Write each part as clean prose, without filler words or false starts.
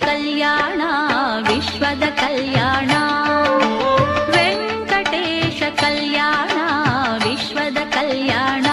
कल्याण विश्वद कल्याण वेंकटेश कल्याण विश्वद कल्याण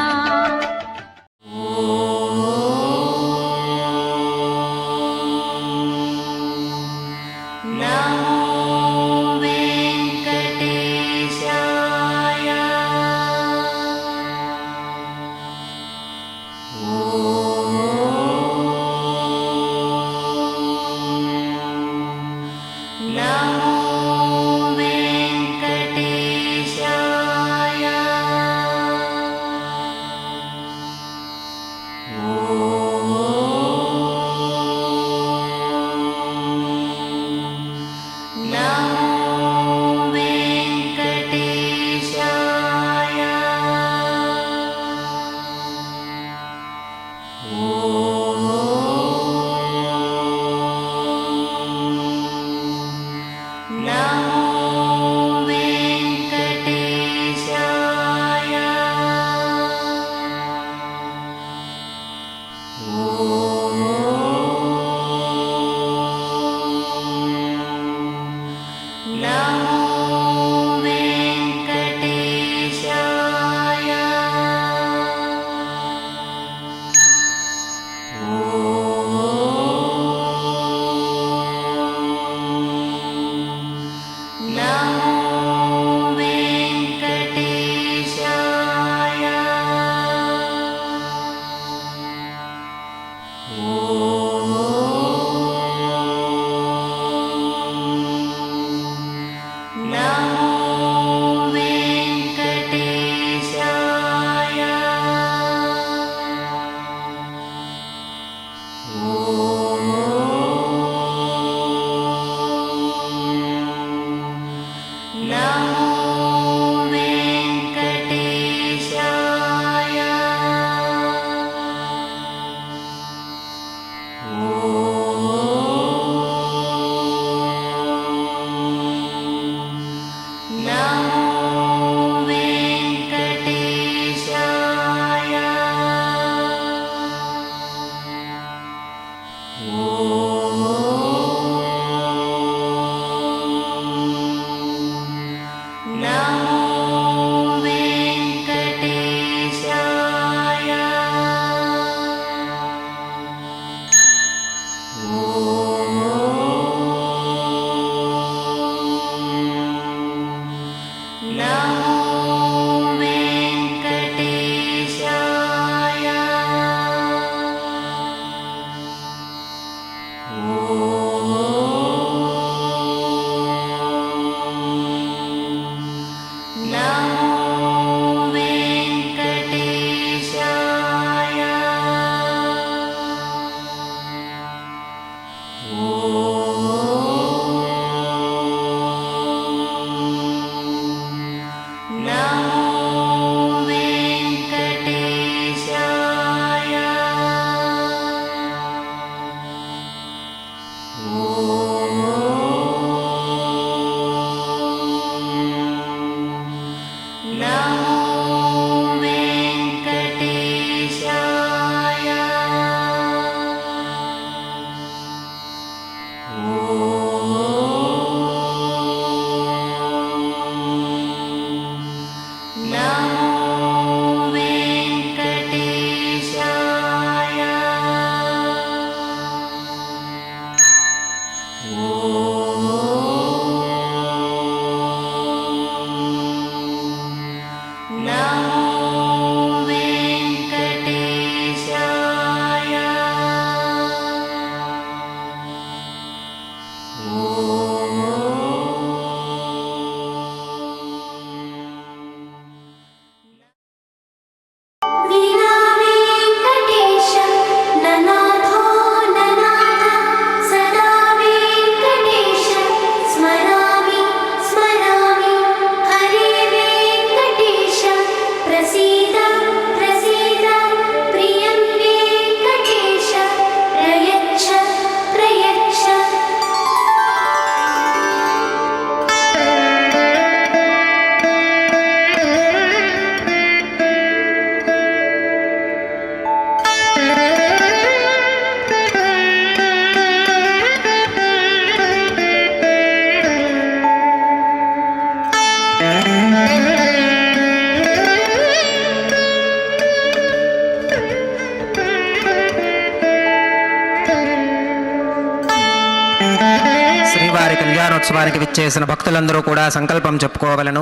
మహోత్సవానికి విచ్చేసిన భక్తులందరూ కూడా సంకల్పం చెప్పుకోవలను.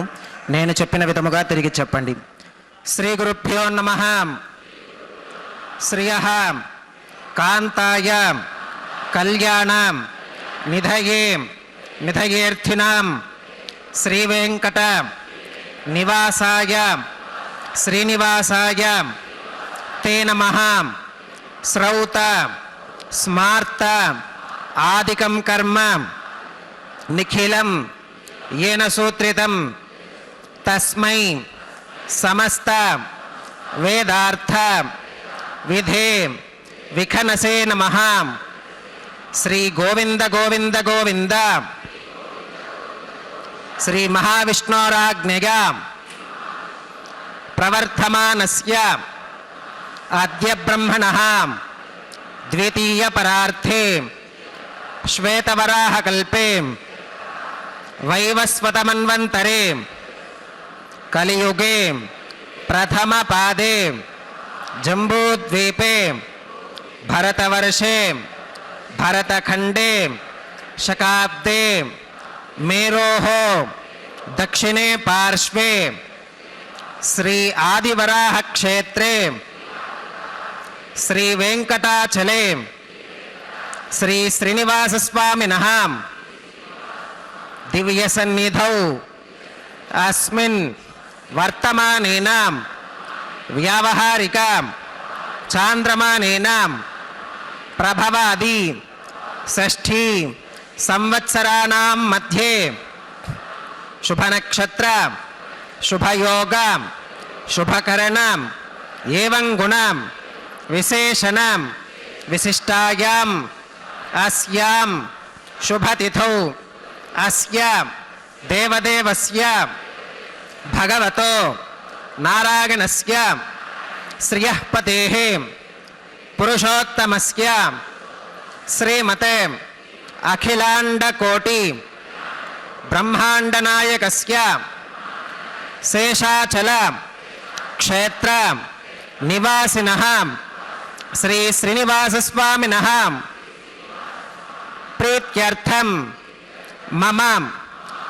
నేను చెప్పిన విధముగా తిరిగి చెప్పండి. శ్రీ గురుభ్యో నమః. శ్రియః కాంతాయ కళ్యాణం నిధయే నిధయేర్థినాం శ్రీవేంకట నివాసాయ శ్రీనివాసాయ తే నమః. శ్రౌత స్మార్త ఆదికం కర్మ నిఖిలం येन सूत्रितं तस्मै समस्त वेदार्थ विधे विखनसे नमः. श्री गोविंद गोविंद गोविंद श्री महाविष्णोराज्ञया प्रवर्तमानस्य अद्य ब्रह्मणः द्वितीय परार्थे श्वेतवराह कल्पे वैवस्वतमन्वन्तरे कलियुगे प्रथम पादे जम्बूद्वीपे भरतवर्षे भरतखंडे शकाब्दे मेरोः दक्षिणे पार्श्वे श्री आदिवराह क्षेत्रे श्री वेंकटाचले श्री श्रीनिवास स्वामिनः दिव्य सन्निधौ अस्मिन् वर्तमानेन व्यावहारिक चांद्रमानेन प्रभवादि षष्ठी संवत्सराणां मध्ये शुभ नक्षत्र शुभ योग शुभकरण एवं गुण विशेषण विशिष्टायाम् अस्यां शुभतिथौ अस्य देवदेवस्य भगवतो नारायणस्य श्रियः पतेः पुरुषोत्तमस्य श्रीमते अखिलाण्डकोटि ब्रह्माण्डनायकस्य शेषाचल क्षेत्र निवासिनः श्री श्रीनिवासस्वामिनः प्रीत्यर्थं మమ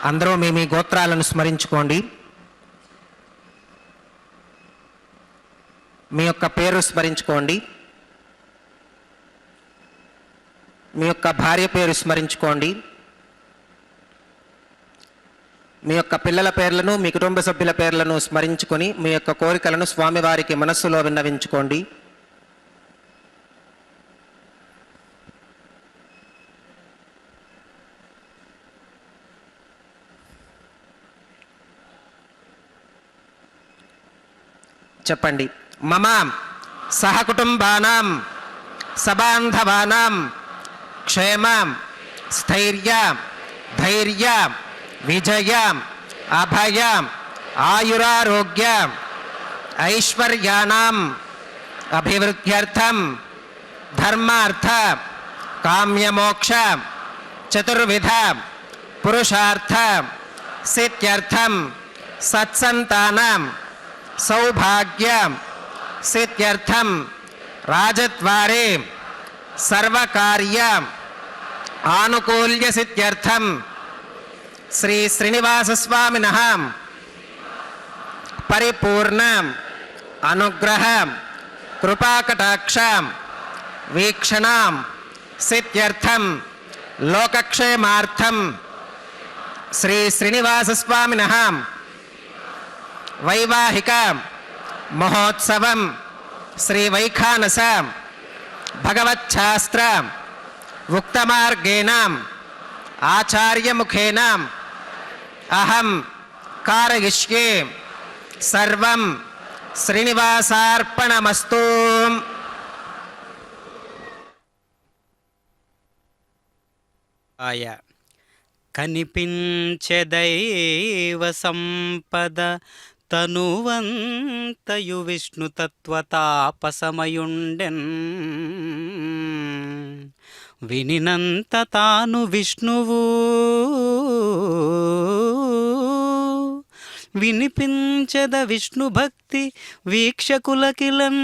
అందరూ మీ గోత్రాలను స్మరించుకోండి. మీ యొక్క పేరు స్మరించుకోండి. మీ యొక్క భార్య పేరు స్మరించుకోండి. మీ యొక్క పిల్లల పేర్లను మీ కుటుంబ సభ్యుల పేర్లను స్మరించుకొని మీ యొక్క కోరికలను స్వామివారికి మనస్సులో విన్నవించుకోండి. చెప్పండి. మమ సహకుటుంబానాం సబాంధవానాం క్షేమ స్థైర్య ధైర్య విజయ అభయ ఆయురారోగ్య ఐశ్వర్యాణం అభివృద్ధ్యర్థం ధర్మార్థ కామ్యమోక్ష చతుర్విధ పురుషార్థ సిద్ధ్యర్థం సత్సంతానం सौभाग्य सिद्ध्यर्थम राजद्वारे सर्वकार्य आनुकूल्य सिद्ध्यर्थम श्री श्रीनिवास स्वामिनः परिपूर्ण अनुग्रह कृपाकटाक्ष वीक्षण सिद्ध्यर्थम लोकक्षेमार्थम श्री श्रीनिवास स्वामिनः वैवाहिक महोत्सवं श्री वैखानस भगवच्छास्त्र उक्तमार्गेण आचार्य मुखेन अहं कारयिष्ये सर्वं श्रीनिवासार्पणमस्तु. आया కనిపించే దైవ సంపద తనువంతయు విష్ణు తత్వతాపసమయుండెన్ వినినంత తాను విష్ణువు వినిపించద విష్ణు భక్తి వీక్షకులకిలన్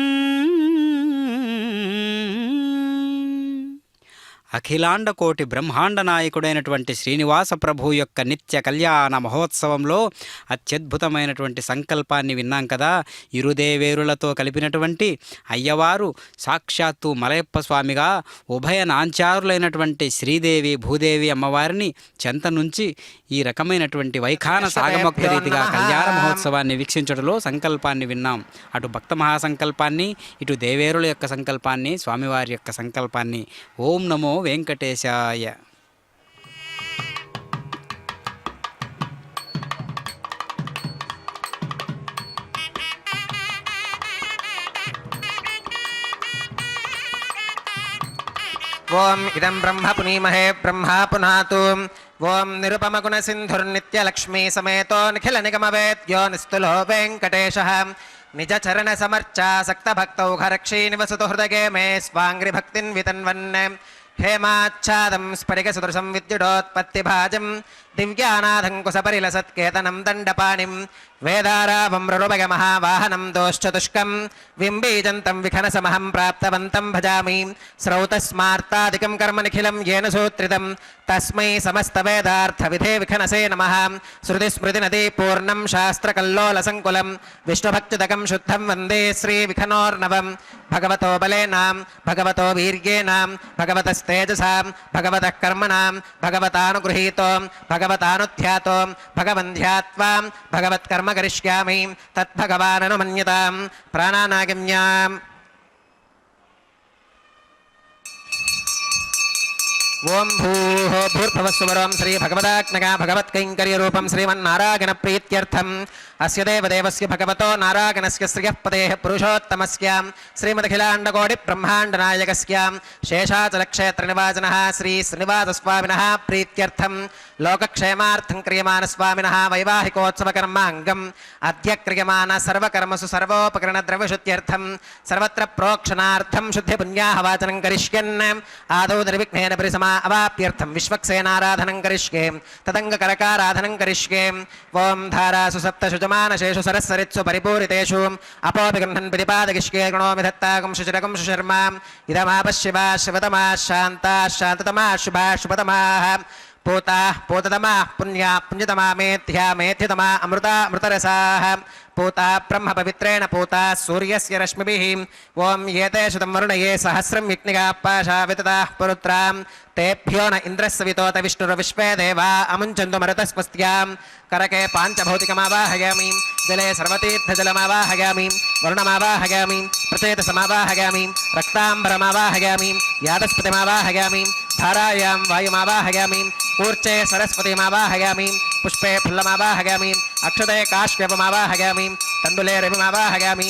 అఖిలాండ కోటి బ్రహ్మాండ నాయకుడైనటువంటి శ్రీనివాస ప్రభు యొక్క నిత్య కళ్యాణ మహోత్సవంలో అత్యద్భుతమైనటువంటి సంకల్పాన్ని విన్నాం కదా. ఇరుదేవేరులతో కలిపినటువంటి అయ్యవారు సాక్షాత్తు మలయప్ప స్వామిగా ఉభయ నాంచారులైనటువంటి శ్రీదేవి భూదేవి అమ్మవారిని చెంత నుంచి ఈ రకమైనటువంటి వైఖాన సాగమొక్త రీతిగా కళ్యాణ మహోత్సవాన్ని వీక్షించడంలో సంకల్పాన్ని విన్నాం. అటు భక్త మహాసంకల్పాన్ని, ఇటు దేవేరుల యొక్క సంకల్పాన్ని, స్వామివారి యొక్క సంకల్పాన్ని. ఓం నమో వెంకటేశాయ. ఓం ఇదం బ్రహ్మ పునీమహే బ్రహ్మా పునాతు. ఓం నిరుపమగుణ సింధుర్నిత్యలక్ష్మీ సమేతో నిఖిల నిగమవేద్యో నిస్తులో వెంకటేశః. నిజ చరణ సమర్చాసక్త భక్తౌ హరక్షీ నివసతు హృదగే మే స్వాంగ్రి భక్తిన్ వితన్వన్. హేమాచ్ఛాదం స్ఫటిక సదృశం విద్యుడోత్పత్తిభాజం దివ్యానాథం కుశపరిలసత్కేతనం దండపాణిం వేదారావం రురుభగ మహావాహనం దోశ్చతుష్కం వింబీజంతం విఖనసమహం ప్రాప్తవంతం భజామి. శ్రౌతస్మార్తాదికం కర్మ నిఖిలం येन సూత్రితం తస్మై సమస్త వేదార్థ విధే విఖనసే నమః. శృతి స్మృతి నదీ పూర్ణం శాస్త్రకల్లోల సంకులం విష్ణుభక్తిదకం శుద్ధం వందే శ్రీ విఖనోర్నవం. భగవతో బలేనాం భగవతో వీర్యేనాం భగవతస్తేజసాం భగవతః కర్మణాం భగవతానుగృహీతో భగవతానుధ్యాతో భగవంధ్యాత్వా భగవత్కర్మ కరిష్యామి తద్భగవాననుమన్యతాం. ప్రాణానాగమ్యాం. ఓం భూర్భువస్సువరం శ్రీ భగవదాత్మగా భగవత్కైంకర్యరూపం శ్రీమన్నారాయణ ప్రీత్యర్థం అస్య దేవదేవస్య భగవతో నారాయణస్య శ్రియః పదేః పురుషోత్తమస్య శ్రీమదఖిలాండకోటి బ్రహ్మాండనాయకస్య శేషాచలక్షేత్రనివాసినః శ్రీ శ్రీనివాసస్వామినः ప్రీత్యర్థం లోకక్షేమార్థం క్రియమానస్వామినः వైవాహికోత్సవకర్మాంగం అద్య క్రియమాన సర్వకర్మసు సర్వోపకరణద్రవ్యశుద్ధ్యర్థం సర్వత్ర ప్రోక్షణార్థం శుద్ధిపుణ్యాహ వాచనం కరిష్యన్ ఆదౌ నిర్విఘ్నేన పరిసమా అవాప్యర్థం విశ్వక్సేనారాధనం కరిష్యే తదంగకరకారాధనం కరిష్యే. ఓం ధారాసు సప్తశుజమానశేషు సరస్సరిత్సు పరిపూరితేషు అపోపి గృహన్ ప్రతిపాదకిష్కే గృణోమి దత్తాకం శుచిరకం శుశర్మా ఇదమాపశివా శివతమా శాంతా శాంతతమా శుభా శుభతమాః పూతా పూతతమా పుణ్యా పుణ్యతమా మేథ్యా మేథ్యతమా అమృతా అమృతరసాః పూతా బ్రహ్మ పవిత్రేణ పూతా సూర్యస్య రశ్మిభిః. ఓం ఏతే శతం వరుణయే సహస్రం యజ్ఞిగా పాశా వితతాః పురుత్రాం తేభ్యో న ఇంద్రస్సవితోత విష్ణుర్విశ్వే దేవా అముంచందు మరుతస్వస్త్యాం. కరకే పాంచభౌతికమావాహయామి జలే సర్వతీర్థజలమావాహయామి వరుణమావాహయామి ప్రచేతసమావాహయామి రక్తాంబరమావాహయామి యాదస్పతిమావాహయామి ధారాయాం వాయుమావాహయామి కూర్చే సరస్వతిమావాహయామి పుష్పే ఫుల్లమావాహయామి అక్షతే కాశ్యపమావాహయామి తండులే రవిమావాహయామి.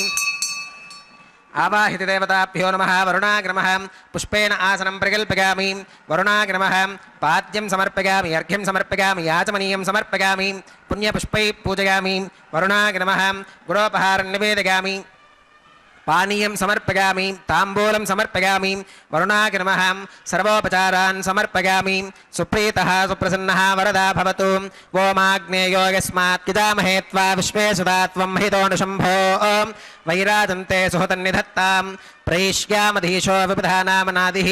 ఆవాహిత దేవతాభ్యో నమః. వరుణాగ్రమః పుష్పేణ ఆసనం ప్రకల్పయామి. వరుణాగ్రమః పాద్యం సమర్పయామి అర్ఘ్యం సమర్పయామి యాచమనీయం సమర్పయామి పుణ్యపుష్పై పూజయామి. వరుణాగ్రమః గురోపహారం నివేదయామి పానీయం సమర్పయామి తాంబూలం సమర్పయామి. వరుణాగ్రమః సర్వోపచారాన్ సమర్పయామి. సుప్రీతః సుప్రసన్నః వరదా భవతు. ఓమాగ్నేయో యస్మాత్ పితామహే త్వా విశ్వే సుదా త్వం మహితోనుశంభో వైరాజంతే సుహృతన్నిధత్తాం. ప్రయిష్యామధీశో విబుధానామనాదిః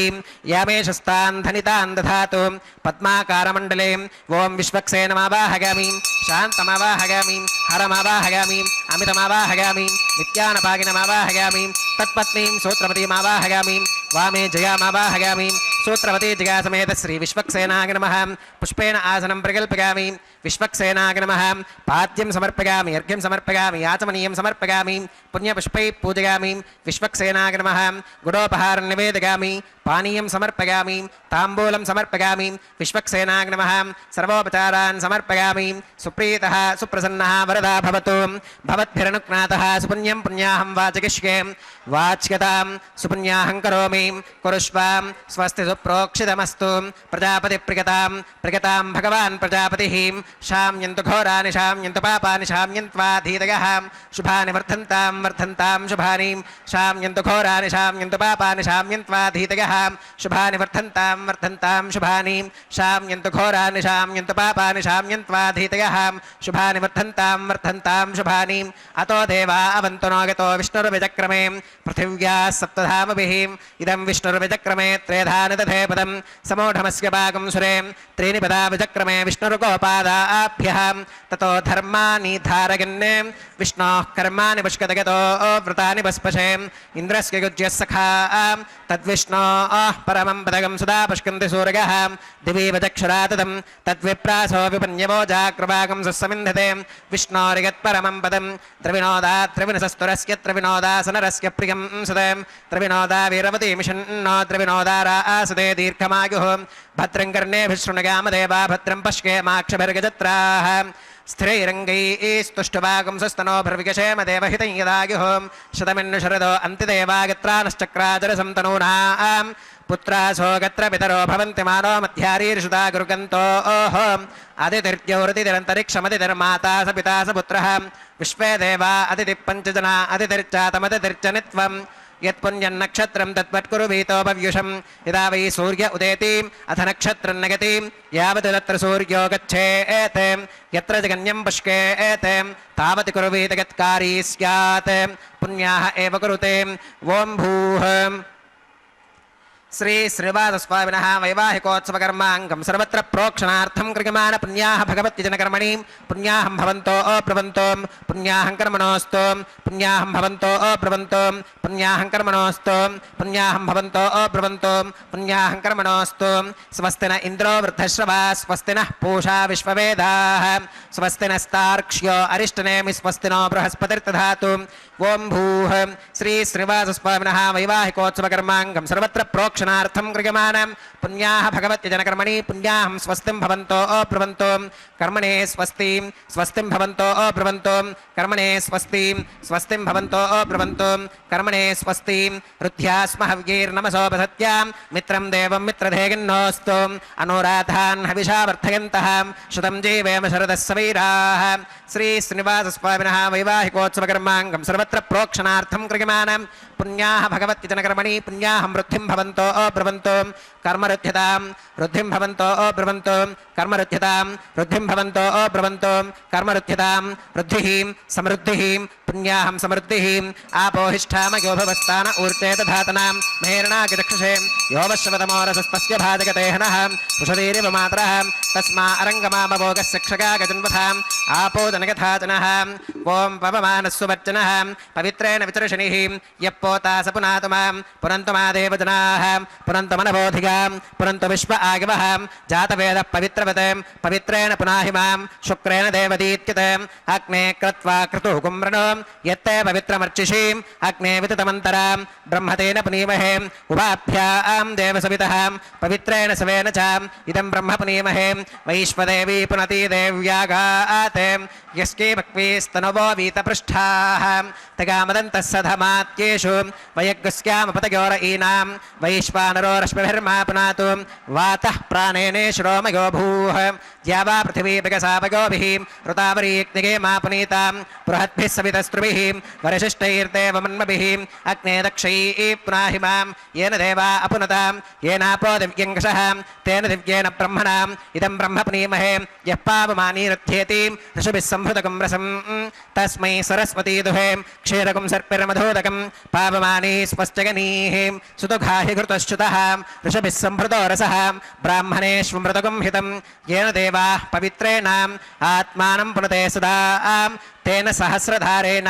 యామేషస్తాన్ ధనితాన్ దధాతు. పద్మాకారమండలే ఓం విశ్వక్సేనమావాహయామి శాంతమావాహయామి హరమావాహయామి అమితమావాహయామి నిత్యానపాగినమావాహయామి తత్పత్నీం సూత్రవతీమావాహయామి వామే జయామావాహయామి. సూత్రవతీ జయా సమేత శ్రీ విశ్వక్సేనాయ నమః. పుష్పేణ ఆసనం ప్రకల్పయామి. విశ్వక్సేనాయ నమః. పాద్యం సమర్పయామి అర్ఘ్యం సమర్పయామి యాచమనీయం సమర్పయామి పుణ్యపుష్పై పూజయామి. విశ్వక్సేనాయ నమః. గుడోపహారం నివేదయామి పానీయం సమర్పయామి తాంబూలం సమర్పయామి. విశ్వక్సేనాయ నమః. సర్వోపచారాన్ సమర్పయామి. సుప్రీతః సుప్రసన్నః వరదా భవతు. భవద్భిరనుజ్ఞాతః సుపుణ్యం పుణ్యాహం వాచకిష్యే. వాచ్యతాం సుపుణ్యాహం కరోమి. కురుష్వాం స్వస్తి సుప్రోక్షితమస్తు. ప్రజాపతి ప్రియతాం ప్రియతాం భగవాన్ ప్రజాపతిః. శామ్యంతు ఘోరాని శామ్యంతు పాపాని శామ్యంత్వా ధీతయః. శుభాని వర్ధంతాం వర్ధంతాం శుభాని శామ్యంతు ఘోరాని శామ్యంతు పాపాని శామ్యంత్వా ధీతయః. శుభాని వర్ధంతాం వర్ధంతాం శుభాని శామ్యంతు ఘోరాని శామ్యంతు పాపాని శామ్యంత్వాధీతయః శుభాని వర్ధంతాం వర్ధంతాం శుభాని అతో దేవా అవంతు నోగతో విష్ణుర్విచక్రమే పృథివ్యా సప్తధామభిః ఇదం విష్ణుర్విచక్రమే త్రేధాని దధే పదం సమూఢమస్య పాకం సురే త్రీణి పదా విచక్రమే విష్ణుర్గోపాదాభ్యః తతో ధర్మాని ధారయన్ విష్ణోః కర్మాణి పుష్కతగతో వృతాని భస్పశే ఇంద్రస్య యుజ్యः సఖా తద్విష్ణోః పరమం పదగం సుదా పుష్కంతి సూరగः దివి వచక్షురాతదం తద్విప్రాసో విపన్యవో జాగ్రవాగం సస్సమింధతే విష్ణోరిగత్పరమం పదం త్రివినోదా త్రివినసస్తురస్య త్రివినోదాసనరస్య ప్రియం సుదే త్రివినోదా వీరవతి మిషన్నో త్రివినోదా రాసదే దీర్ఘమాయుః భద్రం కర్ణేభిः శృణుగామదేవా భద్రం పశ్యేమాక్షభిర్గజత్రాः స్థిరైరంగైస్తుష్టువాగం సుస్తనోభిర్విగశేమ దేవహితం యదాయుః శతమిన్ను శరదో అంతిదేవాగత్రానశ్చక్రాచరసంతనూనాం పుత్రాసో గత్ర పితరో భవంతి మానో మధ్యారీర్షుతా గురుగంతో అదితిర్ద్యౌరతిరంతరిక్షమతిర్మాతా స పితా స పుత్రః విశ్వే దేవా అతిథి పంచజనా అతిథిర్చాతమతిథిర్చ నిత్వం యత్పుణ్యన్నక్షత్రం తత్వత్కురు వీతోపవ్యుషం యదా వై సూర్య ఉదేతి అథ నక్షత్రం నగతి యావత్ తత్ర సూర్యో గచ్ఛేత్ యత్ర జగన్యం పుష్కేత్ తావత్ కురు వీతగత్కారీ స్యాత్ పుణ్యాః ఏవ కురుతే ఓం భూః శ్రీ శ్రీనివాసస్వామినః వైవాహికోత్సవకర్మాంగం సర్వత్ర ప్రోక్షణార్థం క్రియమాణ పుణ్యాః భగవద్విజనకర్మణి పుణ్యాహం భవంతో అబ్రవంతో పుణ్యాహం కర్మణోస్తు పుణ్యాహం భవంతో అబ్రవంతో పుణ్యాహం కర్మణోస్తు పుణ్యాహం భవంతో అబ్రవంతో పుణ్యాహం కర్మణోస్తు స్వస్తి న ఇంద్రో వృద్ధశ్రవా స్వస్తి నః పూషా విశ్వవేదాః స్వస్తి నస్తార్క్ష్యో అరిష్టనేమి స్వస్తి నో బృహస్పతిర్దధాతు ఓం భూః శ్రీ శ్రీనివాసస్వామినః వైవాహికోత్సవకర్మాంగం సర్వత్ర ప్రోక్షణార్థం క్రియమాణ పుణ్యాః భగవద్విజనకర్మణి పుణ్యాహం స్వస్తిం భవంతో అబ్రవంతో కర్మణే స్వస్తి స్వస్తిం భవంతో అబ్రవంతో కర్మణే స్వస్తి స్వస్తిం భవంతో అబ్రవంతో కర్మణే స్వస్తి రుధ్యాస్మ హవ్యైర్నమసోపసత్యాం మిత్రం దేవం మిత్రధేగిన్నోస్తు అనురాధాన్ హవిషా వర్ధయంతః శతం జీవేమ శరదः సవీరాः శ్రీ శ్రీనివాసస్వామినః వైవాహికోత్సవకర్మాంగం సర్వత్ర ప్రోక్షణార్థం క్రియమాణ పుణ్యాః భగవద్విజనకర్మణి పుణ్యాహం వృద్ధిం భవంతో అబ్రవంతో కర్మరుధ్యతాం వృద్ధిం భవంతో అబ్రవంతో కర్మరుధ్యతాం వృద్ధిం భవంతో అబ్రవంతో కర్మరుధ్యతాం వృద్ధిః సమృద్ధిః పుణ్యాహం సమృద్ధిః ఆపోహిష్ఠామయో భవస్థాన ఊర్తే తధాతనాం మహేర్ణాకిచక్షుషే యోవశ్వతమోరసస్తస్య భాజగతేహనః పుషదీరివ మాతరః తస్మా అరంగమామభోగస్య క్షగాగజన్వథాం ఆపోదనగథాజనః ఓం పవమానస్సువర్జనః పవిత్రేణ వితర్షణిః యప్పోతా స పునాతు మాం పునంతు మా దేవజనాః పునంతు మనబోధిగాం పునంతు విశ్వ ఆగివః జాతవేద పవిత్రవత్ పవిత్రేణ పునాహి మాం శుక్రేణ దేవదీత్యత అగ్నే క్రత్వా క్రతుః కుమ్రణో యత్తే పవిత్రమర్చిషీం అగ్నే వితతమంతరాం బ్రహ్మతేన పునీమహే ఉభాభ్యాం దేవసవితః పవిత్రేణ సవేన చ ఇదం బ్రహ్మ పునీమహే వైశ్వదేవీ పునతి దేవ్యాగాత్ యస్కే భక్వీస్తనవో వీతపృష్ఠాః తగామదంతః సధమాత్యేషు వయగ్గస్యామపతయోర ఈనాం వైశ్వానరో రశ్మిభిర్మా పునాతు వాతః ప్రాణేనే శ్రోమయో భూః ద్యావా పృథివీ విగసాపయోభిః ఋతావరీగ్నిగే మా పునీతాం బృహద్భిः సవితస్త్రుభిः వరిశిష్టైర్దేవమన్మభిः అగ్నే దక్షైः పునాహి మాం येन देवा अपुनतां येनापो दिव्यङ्कषः तेन दिव्येन ब्रह्मणां इदं ब्रह्म पुनीमहे यः पावमानीरथ्येति ऋषभिः संहृतकं रसं तस्मै सरस्वती दुहे क्षीरकं सर्पिर्मधोदकं पावमानी स्वस्त्यगनीः सुतुघाहि घृतश्च्युतः ऋषभिः संहृतो रसः ब्राह्मणेष्वमृतकं हितं येन देवाः पवित्रेण आत्मानं पुनते सदा तेन सहस्रधारेण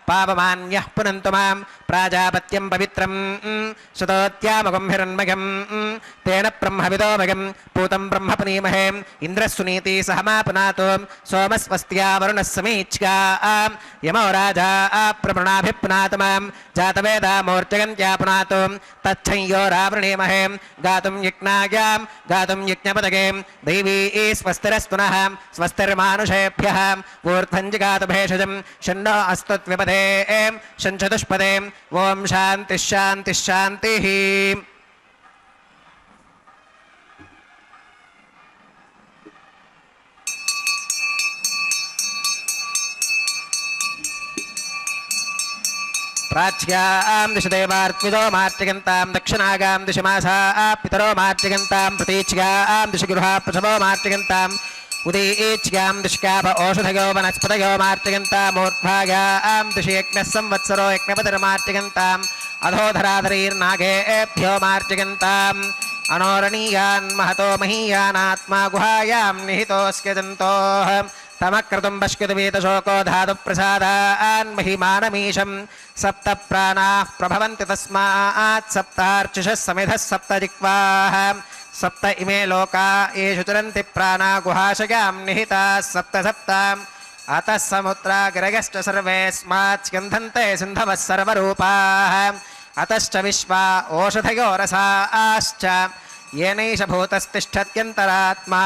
पावमान्यः पुनन्तु मां प्राजापत्यं पवित्रं सुतोत्यामगं हिरण्मयं तेन ब्रह्मविदोमयं पूतं ब्रह्म पुनीमहे इन्द्रः सुनीति सह मा पुनातु सोमस्वस्त्या वरुणः समीच्या यमो राजा प्रवृणाभिपुनातु मां जातवेदामूर्जगन्त्या पुनातु तच्छंयो रावृणीमहे गातुं यज्ञायां गातुं यज्ञपदगे दैवी स्वस्तिरस्तुनः स्वस्तिर्मानुषेभ्यः ऊर्ध्वं जिगातु भेषजं शन्नो अस्तुत्विपदे शंचतुष्पदे ओम शांति शांति शांति। प्राच्यां दिशि देवार्त्मिजो मार्तिगन्तां दक्षिणागां दिशि मासाः पितरो मार्तिगन्तां प्रतीच्यां दिशि गृहा प्रसवो मार्तिगन्ताम् उदीच्यां दिशकाप औषधयो वनस्पतयो मार्तिगन्तामूर्ध्वागां दिशि यज्ञः संवत्सरो यज्ञपतिर्मार्तिगन्ताम् अधोधराधरीर्नागेभ्यो मार्तिगन्ताम् अनोरणीयान् महतो महीयानात्मा गुहायां निहितोऽस्क्य जन्तोः तमक्रतुं पश्यतुवीतशोको धातुप्रसादान् महिमानमीशं सप्त प्राणाः प्रभवन्ति तस्मात् सप्तार्चिषः समिधः सप्त जिह्वाः सप्त इमे लोका येषु चरन्ति प्राणा गुहाशयां निहिताः सप्त सप्ताम् अतः समुद्रा गिरगश्च सर्वेऽस्मात् स्कन्धन्ते सिन्धवः सर्वरूपाः अतश्च विश्वा ओषधयो रसाश्च येनैष भूतस्तिष्ठत्यन्तरात्मा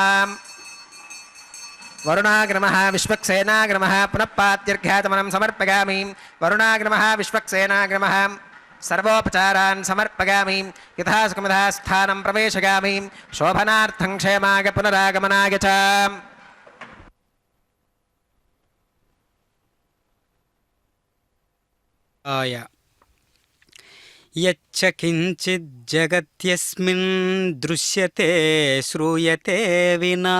वरुणाग्रमः विश्वक्सेनाग्रमः पुनः पात्यर्घ्यातमनं समर्पयामि वरुणाग्रमः विश्वक्सेनाग्रमः सर्वोपचारान् समर्पयामि यथा सुखमधा स्थानं प्रवेशयामि शोभनार्थं क्षेमाय पुनरागमनाय च आय यच्च किञ्चिज्जगत्यस्मिन् दृश्यते श्रूयते विना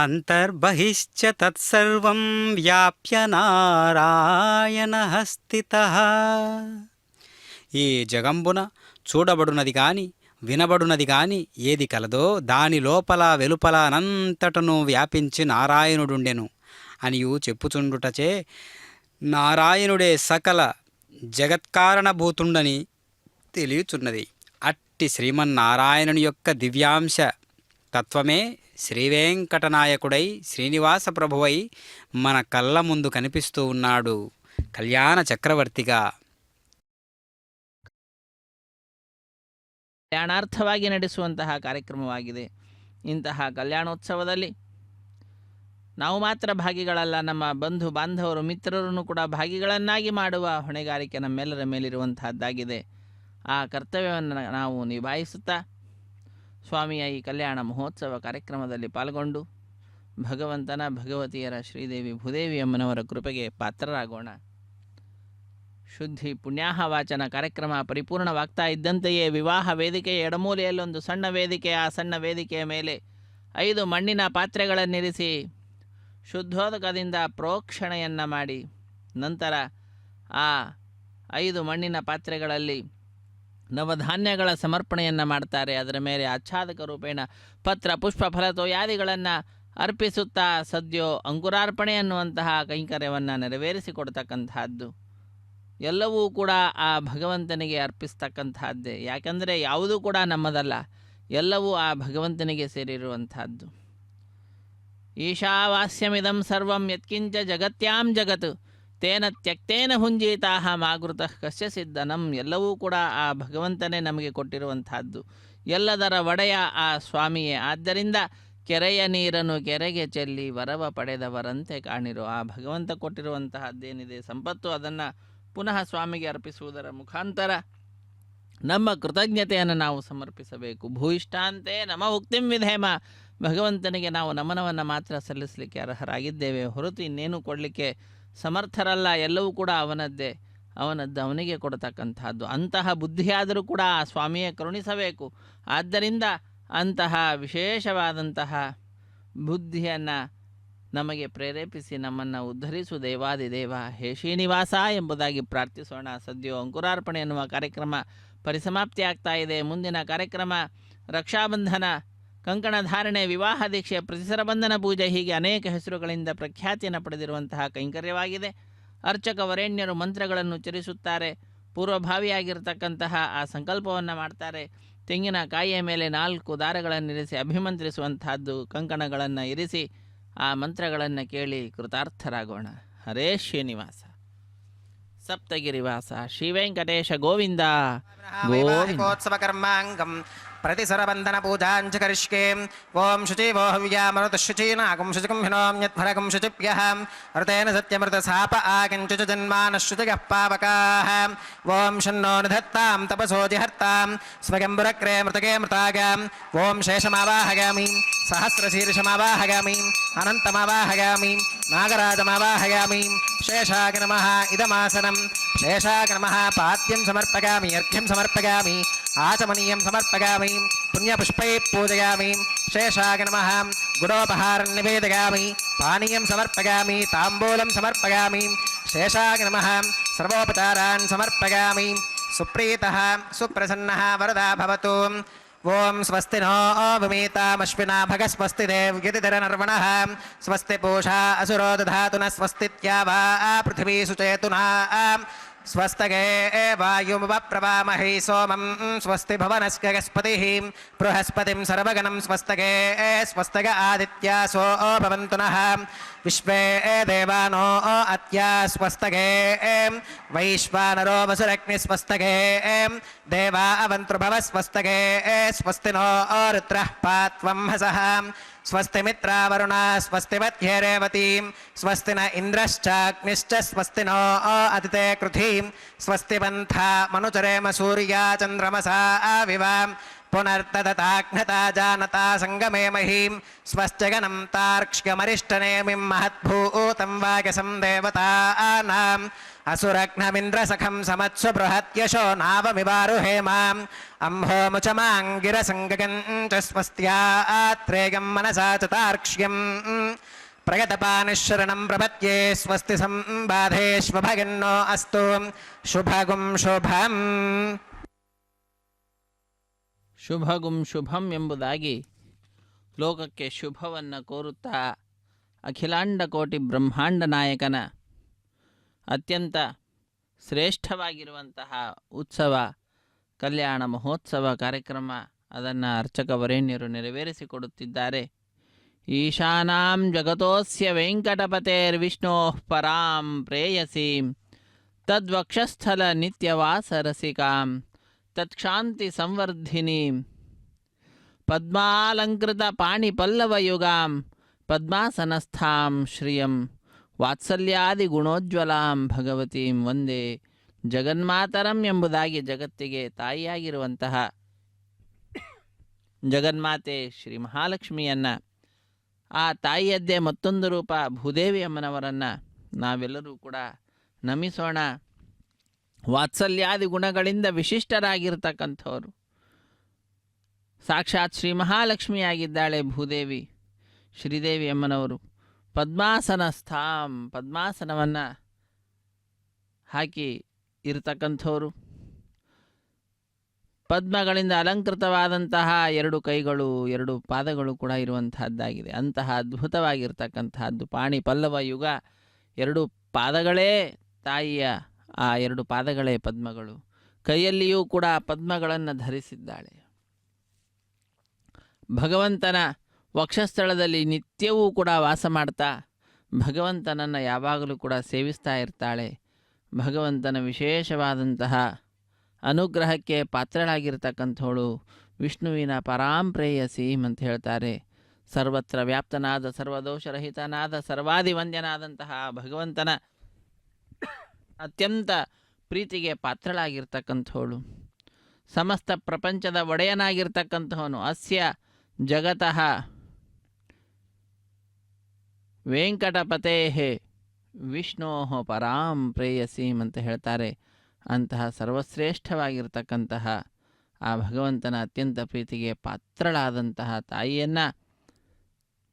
अंतर्बहिश्च तत्सर्वं व्याप्य నారాయణః స్థితః. ఈ జగంబున చూడబడునది గాని వినబడునది గాని ఏది కలదో దాని లోపల వెలుపల అనంతటను వ్యాపించి నారాయణుడుండెను అనియు చెప్పుచుండుటచే నారాయణుడే సకల జగత్కారణభూతుండని తెలియచున్నది. అట్టి శ్రీమన్నారాయణుని యొక్క దివ్యాంశ తత్వమే శ్రీవేంకటనాయకుడై శ్రీనివాస ప్రభువై మన కళ్ళ ముందు కనిపిస్తూ ఉన్నాడు కళ్యాణ చక్రవర్తిగా. ಕಲ್ಯಾಣಾರ್ಥವಾಗಿ ನಡೆಸುವಂತಹ ಕಾರ್ಯಕ್ರಮವಾಗಿದೆ. ಇಂತಹ ಕಲ್ಯಾಣೋತ್ಸವದಲ್ಲಿ ನಾವು ಮಾತ್ರ ಭಾಗಿಗಳಲ್ಲ, ನಮ್ಮ ಬಂಧು ಬಾಂಧವರು ಮಿತ್ರರನ್ನು ಕೂಡ ಭಾಗಿಗಳನ್ನಾಗಿ ಮಾಡುವ ಹೊಣೆಗಾರಿಕೆ ನಮ್ಮೆಲ್ಲರ ಮೇಲಿರುವಂತಹದ್ದಾಗಿದೆ. ಆ ಕರ್ತವ್ಯವನ್ನು ನಾವು ನಿಭಾಯಿಸುತ್ತಾ ಸ್ವಾಮಿಯ ಈ ಕಲ್ಯಾಣ ಮಹೋತ್ಸವ ಕಾರ್ಯಕ್ರಮದಲ್ಲಿ ಪಾಲ್ಗೊಂಡು ಭಗವಂತನ ಭಗವತಿಯರ ಶ್ರೀದೇವಿ ಭೂದೇವಿ ಅಮ್ಮನವರ ಕೃಪೆಗೆ ಪಾತ್ರರಾಗೋಣ. ಶುದ್ಧಿ ಪುಣ್ಯಾಹ ವಾಚನ ಕಾರ್ಯಕ್ರಮ ಪರಿಪೂರ್ಣವಾಗ್ತಾ ಇದ್ದಂತೆಯೇ ವಿವಾಹ ವೇದಿಕೆಯ ಎಡಮೂಲೆಯಲ್ಲೊಂದು ಸಣ್ಣ ವೇದಿಕೆ, ಆ ಸಣ್ಣ ವೇದಿಕೆಯ ಮೇಲೆ 5 ಮಣ್ಣಿನ ಪಾತ್ರೆಗಳನ್ನಿರಿಸಿ ಶುದ್ಧೋದಕದಿಂದ ಪ್ರೋಕ್ಷಣೆಯನ್ನು ಮಾಡಿ ನಂತರ ಆ 5 ಮಣ್ಣಿನ ಪಾತ್ರೆಗಳಲ್ಲಿ ನವಧಾನ್ಯಗಳ ಸಮರ್ಪಣೆಯನ್ನು ಮಾಡ್ತಾರೆ. ಅದರ ಮೇಲೆ ಆಚ್ಛಾದಕ ರೂಪೇಣ ಪತ್ರ ಪುಷ್ಪ ಫಲತೋಯಾದಿಗಳನ್ನು ಅರ್ಪಿಸುತ್ತಾ ಸದ್ಯೋ ಅಂಕುರಾರ್ಪಣೆ ಅನ್ನುವಂತಹ ಕೈಂಕರ್ಯವನ್ನು ನೆರವೇರಿಸಿಕೊಡ್ತಕ್ಕಂತಹದ್ದು ಎಲ್ಲವೂ ಕೂಡ ಆ ಭಗವಂತನಿಗೆ ಅರ್ಪಿಸ್ತಕ್ಕಂತಹದ್ದೇ. ಯಾಕೆಂದರೆ ಯಾವುದೂ ಕೂಡ ನಮ್ಮದಲ್ಲ, ಎಲ್ಲವೂ ಆ ಭಗವಂತನಿಗೆ ಸೇರಿರುವಂತಹದ್ದು. ಈಶಾವಾಸ್ಯಮಿದಂ ಸರ್ವಂ ಯತ್ಕಿಂಚ ಜಗತ್ಯಾಂ ಜಗತ್ ತೇನ ತ್ಯಕ್ತೇನ ಹುಂಜೀತಾಹ ಮಾಗೃತಃ ಕಸ್ಯ ಸಿದ್ಧನಂ. ಎಲ್ಲವೂ ಕೂಡ ಆ ಭಗವಂತನೇ ನಮಗೆ ಕೊಟ್ಟಿರುವಂತಹದ್ದು, ಎಲ್ಲದರ ಒಡೆಯ ಆ ಸ್ವಾಮಿಯೇ. ಆದ್ದರಿಂದ ಕೆರೆಯ ನೀರನ್ನು ಕೆರೆಗೆ ಚೆಲ್ಲಿ ವರವ ಪಡೆದವರಂತೆ ಕಾಣಿರು. ಆ ಭಗವಂತ ಕೊಟ್ಟಿರುವಂತಹದ್ದೇನಿದೆ ಸಂಪತ್ತು, ಅದನ್ನು ಪುನಃ ಸ್ವಾಮಿಗೆ ಅರ್ಪಿಸುವುದರ ಮುಖಾಂತರ ನಮ್ಮ ಕೃತಜ್ಞತೆಯನ್ನು ನಾವು ಸಮರ್ಪಿಸಬೇಕು. ಭೂಯಿಷ್ಠಾಂತೆ ನಮ ಉಕ್ತಿಂ ವಿಧೇಮ. ಭಗವಂತನಿಗೆ ನಾವು ನಮನವನ್ನು ಮಾತ್ರ ಸಲ್ಲಿಸಲಿಕ್ಕೆ ಅರ್ಹರಾಗಿದ್ದೇವೆ, ಹೊರತು ಇನ್ನೇನು ಕೊಡಲಿಕ್ಕೆ ಸಮರ್ಥರಲ್ಲ. ಎಲ್ಲವೂ ಕೂಡ ಅವನದ್ದೇ, ಅವನಿಗೆ ಕೊಡತಕ್ಕಂತಹದ್ದು. ಅಂತಹ ಬುದ್ಧಿಯಾದರೂ ಕೂಡ ಆ ಸ್ವಾಮಿಯೇ ಕರುಣಿಸಬೇಕು. ಆದ್ದರಿಂದ ಅಂತಹ ವಿಶೇಷವಾದಂತಹ ಬುದ್ಧಿಯನ್ನು ನಮಗೆ ಪ್ರೇರೇಪಿಸಿ ನಮ್ಮನ್ನು ಉದ್ಧರಿಸು ದೇವಾದಿದೇವ ಹೇ ಶ್ರೀನಿವಾಸ ಎಂಬುದಾಗಿ ಪ್ರಾರ್ಥಿಸೋಣ. ಸದ್ಯೋ ಅಂಕುರಾರ್ಪಣೆ ಎನ್ನುವ ಕಾರ್ಯಕ್ರಮ ಪರಿಸಮಾಪ್ತಿ ಆಗ್ತಾ ಇದೆ. ಮುಂದಿನ ಕಾರ್ಯಕ್ರಮ ರಕ್ಷಾಬಂಧನ, ಕಂಕಣಧಾರಣೆ, ವಿವಾಹ ದೀಕ್ಷೆ, ಪ್ರತಿಸರಬಂಧನ ಪೂಜೆ, ಹೀಗೆ ಅನೇಕ ಹೆಸರುಗಳಿಂದ ಪ್ರಖ್ಯಾತಿಯನ್ನು ಪಡೆದಿರುವಂತಹ ಕೈಂಕರ್ಯವಾಗಿದೆ. ಅರ್ಚಕ ವರೇಣ್ಯರು ಮಂತ್ರಗಳನ್ನು ಉಚ್ಚರಿಸುತ್ತಾರೆ. ಪೂರ್ವಭಾವಿಯಾಗಿರ್ತಕ್ಕಂತಹ ಆ ಸಂಕಲ್ಪವನ್ನು ಮಾಡ್ತಾರೆ. ತೆಂಗಿನಕಾಯಿಯ ಮೇಲೆ 4 ದಾರಗಳನ್ನಿರಿಸಿ ಅಭಿಮಂತ್ರಿಸುವಂತಹದ್ದು, ಕಂಕಣಗಳನ್ನು ಇರಿಸಿ ಆ ಮಂತ್ರಗಳನ್ನು ಕೇಳಿ ಕೃತಾರ್ಥರಾಗೋಣ. ಹರೇ ಶ್ರೀನಿವಾಸ. ಸಪ್ತಗಿರಿವಾಸ ಶ್ರೀ ವೆಂಕಟೇಶ ಗೋವಿಂದ ಗೋವಿಂದ. ಕರ್ಮಾಂಗಂ प्रतिसरबन्धन पूजाञ्च करिष्ये ॐ शुचिवो हव्यामरुतशुचीनागं शुचिकं हिनोम्यध्वरगं शुचिभ्यः ऋतेन सत्यमृतसाप आकिञ्चुच जन्मानश्रुतिगः पावकाः ॐ शन्नो निधत्तां तपसो जिहर्तां स्वयंबुरक्रे मृतके मृतागां ॐ शेषमावाहयामि सहस्रशीर्षमावाहयामि अनन्तमावाहयामि नागराजमावाहयामि शेषाय नमः इदमासनं शेषाय नमः पाद्यं समर्पयामि अर्घ्यं समर्पयामि आचमनीयं समर्पयामि पुण्यपुष्पैः पूजयामि शेषाय नमः गुडोपहारं निवेदयामि पानीयं समर्पयामि ताम्बूलं समर्पयामि शेषाय नमः सर्वोपचारान् समर्पयामि सुप्रीतः सुप्रसन्नः वरदा भवतु ओम स्वस्ति नो भूमितामश्विना भग स्वस्ति देव्यतिधरनर्वणः स्वस्ति पूषा असुरो दधातु न स्वस्तित्या वा पृथिवी सुचेतुना स्वस्तगे वायुमुपप्रवामहे सोमं स्वस्ति भुवनस्य गस्पतिः बृहस्पतिं सर्वगणं स्वस्तगे स्वस्तग आदित्यासो भवन्तु नः विश्वे देवानो अत्या स्वस्तगे वैश्वानरो वसुरग्निस्वस्तगे देवा अवन्तृभव स्वस्तगे स्वस्ति नो रुद्रः पात्वं हसः स्वस्ति मित्रावरुणा स्वस्ति मध्ये रेवतीं स्वस्ति न इन्द्रश्चाग्निश्च स्वस्ति नो अदिते कृथिं स्वस्ति पन्था मनुचरेम सूर्या चन्द्रमसा विवा पुनर्तदताघ्नता जानता संगमे महीं स्वस्त्यगनं तार्क्ष्यमरिष्टनेमिं महद्भूतं वागसं देवतानाम् असुरघ्नमिन्द्रसखं समत्सु बृहत्यशो नावमिवारुहेमाम् अम्भोमुचमाङ्गिरसङ्गगं च स्वस्त्यात्रेयं मनसा च तार्क्ष्यम् प्रगतपानिशरणं प्रपद्ये स्वस्ति संबाधेष्वभगिन्नो अस्तु शुभगुं शुभम् ಶುಭಗುಂ ಶುಭಂ ಎಂಬುದಾಗಿ ಲೋಕಕ್ಕೆ ಶುಭವನ್ನು ಕೋರುತ್ತಾ ಅಖಿಲಾಂಡ ಕೋಟಿ ಬ್ರಹ್ಮಾಂಡ ನಾಯಕನ ಅತ್ಯಂತ ಶ್ರೇಷ್ಠವಾಗಿರುವಂತಹ ಉತ್ಸವ ಕಲ್ಯಾಣ ಮಹೋತ್ಸವ ಕಾರ್ಯಕ್ರಮ ಅದನ್ನು ಅರ್ಚಕ ವರೇಣ್ಯರು ನೆರವೇರಿಸಿಕೊಡುತ್ತಿದ್ದಾರೆ. ಈಶಾನಾಂ ಜಗತೋಸ್ಯ ವೆಂಕಟಪತೇರ್ವಿಷ್ಣೋ ಪರಾಂ ಪ್ರೇಯಸೀಂ ತದ್ವಕ್ಷಸ್ಥಲ ನಿತ್ಯವಾಸರಸಿಕಾಂ ತತ್ಕ್ಷಾಂತಿ ಸಂವರ್ಧಿನೀಂ ಪದ್ಮಾಲಂಕೃತ ಪಾಣಿಪಲ್ಲವಯುಗಾಂ ಪದ್ಮಾಸನಸ್ಥಾಂ ಶ್ರಿಯಂ ವಾತ್ಸಲ್ಯಾದಿ ಗುಣೋಜ್ವಲಾಂ ಭಗವತೀಂ ವಂದೇ ಜಗನ್ಮಾತರಂ ಎಂಬುದಾಗಿ ಜಗತ್ತಿಗೆ ತಾಯಿಯಾಗಿರುವಂತಹ ಜಗನ್ಮಾತೆ ಶ್ರೀ ಮಹಾಲಕ್ಷ್ಮಿಯನ್ನು, ಆ ತಾಯಿಯದ್ದೇ ಮತ್ತೊಂದು ರೂಪ ಭೂದೇವಿ ಅಮ್ಮನವರನ್ನು ನಾವೆಲ್ಲರೂ ಕೂಡ ನಮಿಸೋಣ. ವಾತ್ಸಲ್ಯಾದಿ ಗುಣಗಳಿಂದ ವಿಶಿಷ್ಟರಾಗಿರ್ತಕ್ಕಂಥವರು. ಸಾಕ್ಷಾತ್ ಶ್ರೀ ಮಹಾಲಕ್ಷ್ಮಿಯಾಗಿದ್ದಾಳೆ ಭೂದೇವಿ. ಶ್ರೀದೇವಿ ಅಮ್ಮನವರು ಪದ್ಮಾಸನವನ್ನು ಹಾಕಿ ಇರತಕ್ಕಂಥವರು. ಪದ್ಮಗಳಿಂದ ಅಲಂಕೃತವಾದಂತಹ 2 ಕೈಗಳು 2 ಪಾದಗಳು ಕೂಡ ಇರುವಂತಹದ್ದಾಗಿದೆ. ಅಂತಹ ಅದ್ಭುತವಾಗಿರ್ತಕ್ಕಂತಹದ್ದು ಪಾಣಿ ಪಲ್ಲವ ಯುಗ. 2 ಪಾದಗಳೇ ತಾಯಿಯ, ಆ 2 ಪಾದಗಳೇ ಪದ್ಮಗಳು. ಕೈಯಲ್ಲಿಯೂ ಕೂಡ ಪದ್ಮಗಳನ್ನು ಧರಿಸಿದ್ದಾಳೆ. ಭಗವಂತನ ವಕ್ಷಸ್ಥಳದಲ್ಲಿ ನಿತ್ಯವೂ ಕೂಡ ವಾಸ ಮಾಡ್ತಾ ಭಗವಂತನನ್ನು ಯಾವಾಗಲೂ ಕೂಡ ಸೇವಿಸ್ತಾ ಇರ್ತಾಳೆ. ಭಗವಂತನ ವಿಶೇಷವಾದಂತಹ ಅನುಗ್ರಹಕ್ಕೆ ಪಾತ್ರಳಾಗಿರ್ತಕ್ಕಂಥವಳು ವಿಷ್ಣುವಿನ ಪರಾಂಪ್ರೇಯಸೀಂ ಅಂತ ಹೇಳ್ತಾರೆ. ಸರ್ವತ್ರ ವ್ಯಾಪ್ತನಾದ ಸರ್ವದೋಷರಹಿತನಾದ ಸರ್ವಾದಿವಂದ್ಯನಾದಂತಹ ಭಗವಂತನ ಅತ್ಯಂತ ಪ್ರೀತಿಗೆ ಪಾತ್ರಳಾಗಿರ್ತಕ್ಕಂಥವಳು. ಸಮಸ್ತ ಪ್ರಪಂಚದ ಒಡೆಯನಾಗಿರ್ತಕ್ಕಂಥವನು. ಅಸ್ಯ ಜಗತಃ ವೆಂಕಟಪತೇ ವಿಷ್ಣೋ ಪರಾಂ ಪ್ರೇಯಸೀಂ ಅಂತ ಹೇಳ್ತಾರೆ. ಅಂತಹ ಸರ್ವಶ್ರೇಷ್ಠವಾಗಿರ್ತಕ್ಕಂತಹ ಆ ಭಗವಂತನ ಅತ್ಯಂತ ಪ್ರೀತಿಗೆ ಪಾತ್ರಳಾದಂತಹ ತಾಯಿಯನ್ನು,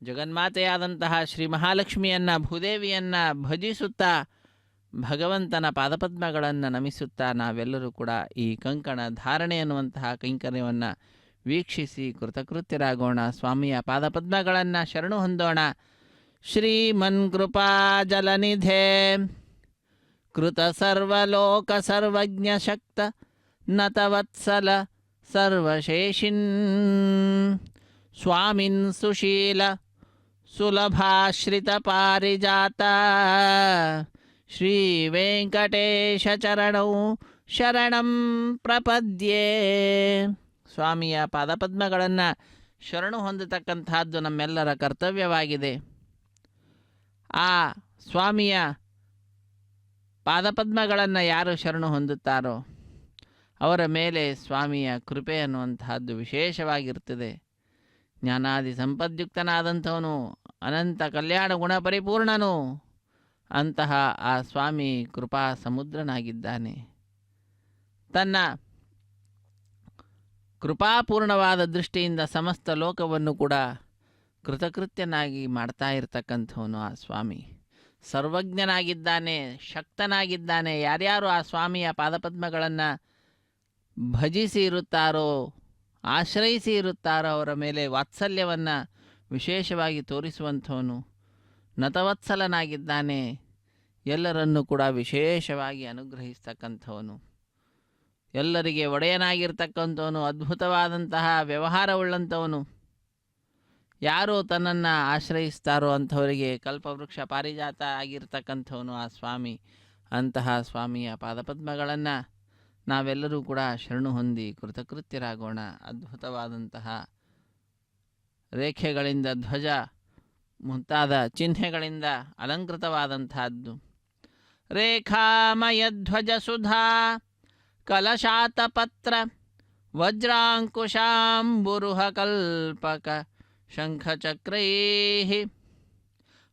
ಜಗನ್ಮಾತೆಯಾದಂತಹ ಶ್ರೀ ಮಹಾಲಕ್ಷ್ಮಿಯನ್ನು, ಭೂದೇವಿಯನ್ನು ಭಜಿಸುತ್ತಾ ಭಗವಂತನ ಪಾದಪದ್ಮಗಳನ್ನು ನಮಿಸುತ್ತಾ ನಾವೆಲ್ಲರೂ ಕೂಡ ಈ ಕಂಕಣ ಧಾರಣೆ ಎನ್ನುವಂತಹ ಕೈಂಕರ್ಯವನ್ನು ವೀಕ್ಷಿಸಿ ಕೃತಕೃತ್ಯರಾಗೋಣ. ಸ್ವಾಮಿಯ ಪಾದಪದ್ಮಗಳನ್ನು ಶರಣು ಹೊಂದೋಣ. ಶ್ರೀಮನ್ ಕೃಪಾ ಜಲನಿಧೆ ಕೃತ ಸರ್ವಲೋಕ ಸರ್ವಜ್ಞ ಶಕ್ತ ನತವತ್ಸಲ ಸರ್ವಶೇಷಿನ್ ಸ್ವಾಮಿನ್ ಸುಶೀಲ ಸುಲಭಾಶ್ರಿತ ಪಾರಿಜಾತ ಶ್ರೀ ವೆಂಕಟೇಶ ಚರಣೌ ಶರಣಂ ಪ್ರಪದ್ಯೆ. ಸ್ವಾಮಿಯ ಪಾದಪದ್ಮಗಳನ್ನು ಶರಣು ಹೊಂದತಕ್ಕಂತಹದ್ದು ನಮ್ಮೆಲ್ಲರ ಕರ್ತವ್ಯವಾಗಿದೆ. ಆ ಸ್ವಾಮಿಯ ಪಾದಪದ್ಮಗಳನ್ನು ಯಾರು ಶರಣು ಹೊಂದುತ್ತಾರೋ ಅವರ ಮೇಲೆ ಸ್ವಾಮಿಯ ಕೃಪೆ ಅನ್ನುವಂತಹದ್ದು ವಿಶೇಷವಾಗಿರ್ತದೆ. ಜ್ಞಾನಾದಿ ಸಂಪದ್ಯುಕ್ತನಾದಂಥವನು, ಅನಂತ ಕಲ್ಯಾಣ ಗುಣ ಪರಿಪೂರ್ಣನು, ಅಂತಹ ಆ ಸ್ವಾಮಿ ಕೃಪಾ ಸಮುದ್ರನಾಗಿದ್ದಾನೆ. ತನ್ನ ಕೃಪಾಪೂರ್ಣವಾದ ದೃಷ್ಟಿಯಿಂದ ಸಮಸ್ತ ಲೋಕವನ್ನು ಕೂಡ ಕೃತಕೃತ್ಯನಾಗಿ ಮಾಡ್ತಾ ಇರತಕ್ಕಂಥವನು ಆ ಸ್ವಾಮಿ. ಸರ್ವಜ್ಞನಾಗಿದ್ದಾನೆ, ಶಕ್ತನಾಗಿದ್ದಾನೆ. ಯಾರ್ಯಾರು ಆ ಸ್ವಾಮಿಯ ಪಾದಪದ್ಮಗಳನ್ನು ಭಜಿಸಿ ಇರುತ್ತಾರೋ, ಆಶ್ರಯಿಸಿ ಇರುತ್ತಾರೋ ಅವರ ಮೇಲೆ ವಾತ್ಸಲ್ಯವನ್ನು ವಿಶೇಷವಾಗಿ ತೋರಿಸುವಂಥವನು. ನತವತ್ಸಲನಾಗಿದ್ದಾನೆ, ಎಲ್ಲರನ್ನೂ ಕೂಡ ವಿಶೇಷವಾಗಿ ಅನುಗ್ರಹಿಸ್ತಕ್ಕಂಥವನು. ಎಲ್ಲರಿಗೆ ಒಡೆಯನಾಗಿರ್ತಕ್ಕಂಥವನು, ಅದ್ಭುತವಾದಂತಹ ವ್ಯವಹಾರವುಳ್ಳಂಥವನು. ಯಾರು ತನ್ನನ್ನು ಆಶ್ರಯಿಸ್ತಾರೋ ಅಂಥವರಿಗೆ ಕಲ್ಪವೃಕ್ಷ ಪಾರಿಜಾತ ಆಗಿರ್ತಕ್ಕಂಥವನು ಆ ಸ್ವಾಮಿ. ಅಂತಹ ಸ್ವಾಮಿಯ ಪಾದಪದ್ಮಗಳನ್ನು ನಾವೆಲ್ಲರೂ ಕೂಡ ಶರಣು ಹೊಂದಿ ಕೃತಕೃತ್ಯರಾಗೋಣ. ಅದ್ಭುತವಾದಂತಹ ರೇಖೆಗಳಿಂದ, ಧ್ವಜ ಮುಂತಾದ ಚಿಹ್ನೆಗಳಿಂದ ಅಲಂಕೃತವಾದಂತಹದ್ದು. ರೇಖಾಮಯ ಧ್ವಜ ಸುಧಾ ಕಲಶಾತಪತ್ರ ವಜ್ರಾಂಕುಶಾಂಬುರುಹ ಕಲ್ಪಕ ಶಂಖಚಕ್ರೈಃ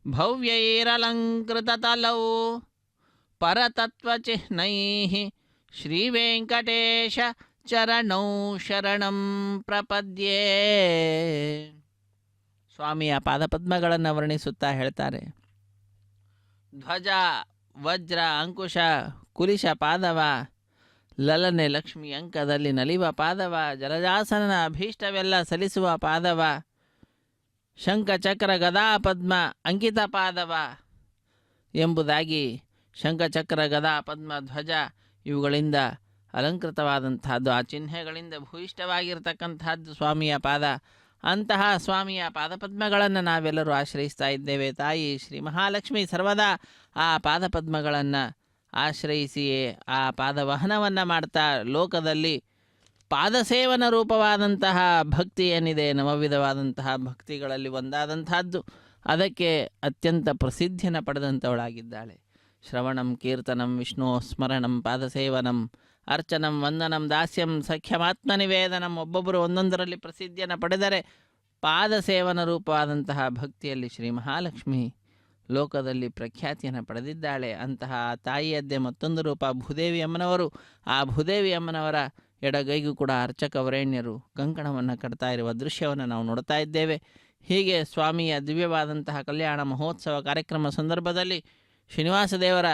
ಭವ್ಯೈರಲಂಕೃತತಲೌ ಪರತತ್ವಚಿಹ್ನೈಃ ಶ್ರೀವೆಂಕಟೇಶ ಚರಣೌ ಶರಣಂ ಪ್ರಪದ್ಯೆ. ಸ್ವಾಮಿಯ ಪಾದಪದ್ಮಗಳನ್ನು ವರ್ಣಿಸುತ್ತಾ ಹೇಳ್ತಾರೆ, ಧ್ವಜ, ವಜ್ರ, ಅಂಕುಶ, ಕುಲಿಶ ಪಾದವ, ಲಲನೆ ಲಕ್ಷ್ಮಿ ಅಂಕದಲ್ಲಿ ನಲಿವ ಪಾದವ, ಜಲಜಾಸನನ ಅಭೀಷ್ಟವೆಲ್ಲ ಸಲ್ಲಿಸುವ ಪಾದವ, ಶಂಖ ಚಕ್ರ ಗದಾ ಪದ್ಮ ಅಂಕಿತ ಪಾದವ ಎಂಬುದಾಗಿ ಶಂಖಚಕ್ರ ಗದಾ ಪದ್ಮ ಧ್ವಜ ಇವುಗಳಿಂದ ಅಲಂಕೃತವಾದಂತಹದ್ದು, ಆ ಚಿಹ್ನೆಗಳಿಂದ ಭೂಯಿಷ್ಠವಾಗಿರ್ತಕ್ಕಂತಹದ್ದು ಸ್ವಾಮಿಯ ಪಾದ. ಅಂತಹ ಸ್ವಾಮಿಯ ಪಾದಪದ್ಮಗಳನ್ನು ನಾವೆಲ್ಲರೂ ಆಶ್ರಯಿಸ್ತಾ ಇದ್ದೇವೆ. ತಾಯಿ ಶ್ರೀ ಮಹಾಲಕ್ಷ್ಮಿ ಸರ್ವದಾ ಆ ಪಾದಪದ್ಮಗಳನ್ನು ಆಶ್ರಯಿಸಿಯೇ ಆ ಪಾದವಹನವನ್ನು ಮಾಡ್ತಾ ಲೋಕದಲ್ಲಿ ಪಾದಸೇವನ ರೂಪವಾದಂತಹ ಭಕ್ತಿ ಏನಿದೆ, ನವವಿಧವಾದಂತಹ ಭಕ್ತಿಗಳಲ್ಲಿ ಒಂದಾದಂತಹದ್ದು, ಅದಕ್ಕೆ ಅತ್ಯಂತ ಪ್ರಸಿದ್ಧಿಯನ್ನು ಪಡೆದಂಥವಳಾಗಿದ್ದಾಳೆ. ಶ್ರವಣಂ ಕೀರ್ತನಂ ವಿಷ್ಣು ಸ್ಮರಣಂ ಪಾದಸೇವನಂ ಅರ್ಚನಂ ವಂದನಂ ದಾಸ್ಯಂ ಸಖ್ಯಮಾತ್ಮನಿವೇದನಂ. ಒಬ್ಬೊಬ್ಬರು ಒಂದೊಂದರಲ್ಲಿ ಪ್ರಸಿದ್ಧಿಯನ್ನು ಪಡೆದರೆ ಪಾದಸೇವನ ರೂಪವಾದಂತಹ ಭಕ್ತಿಯಲ್ಲಿ ಶ್ರೀ ಮಹಾಲಕ್ಷ್ಮಿ ಲೋಕದಲ್ಲಿ ಪ್ರಖ್ಯಾತಿಯನ್ನು ಪಡೆದಿದ್ದಾಳೆ. ಅಂತಹ ತಾಯಿಯದ್ದೇ ಮತ್ತೊಂದು ರೂಪ ಭೂದೇವಿ ಅಮ್ಮನವರು. ಆ ಭೂದೇವಿ ಅಮ್ಮನವರ ಎಡಗೈಗೂ ಕೂಡ ಅರ್ಚಕ ವರೇಣ್ಯರು ಕಂಕಣವನ್ನು ಕಟ್ತಾ ಇರುವ ದೃಶ್ಯವನ್ನು ನಾವು ನೋಡ್ತಾ ಇದ್ದೇವೆ. ಹೀಗೆ ಸ್ವಾಮಿಯ ದಿವ್ಯವಾದಂತಹ ಕಲ್ಯಾಣ ಮಹೋತ್ಸವ ಕಾರ್ಯಕ್ರಮ ಸಂದರ್ಭದಲ್ಲಿ ಶ್ರೀನಿವಾಸ ದೇವರ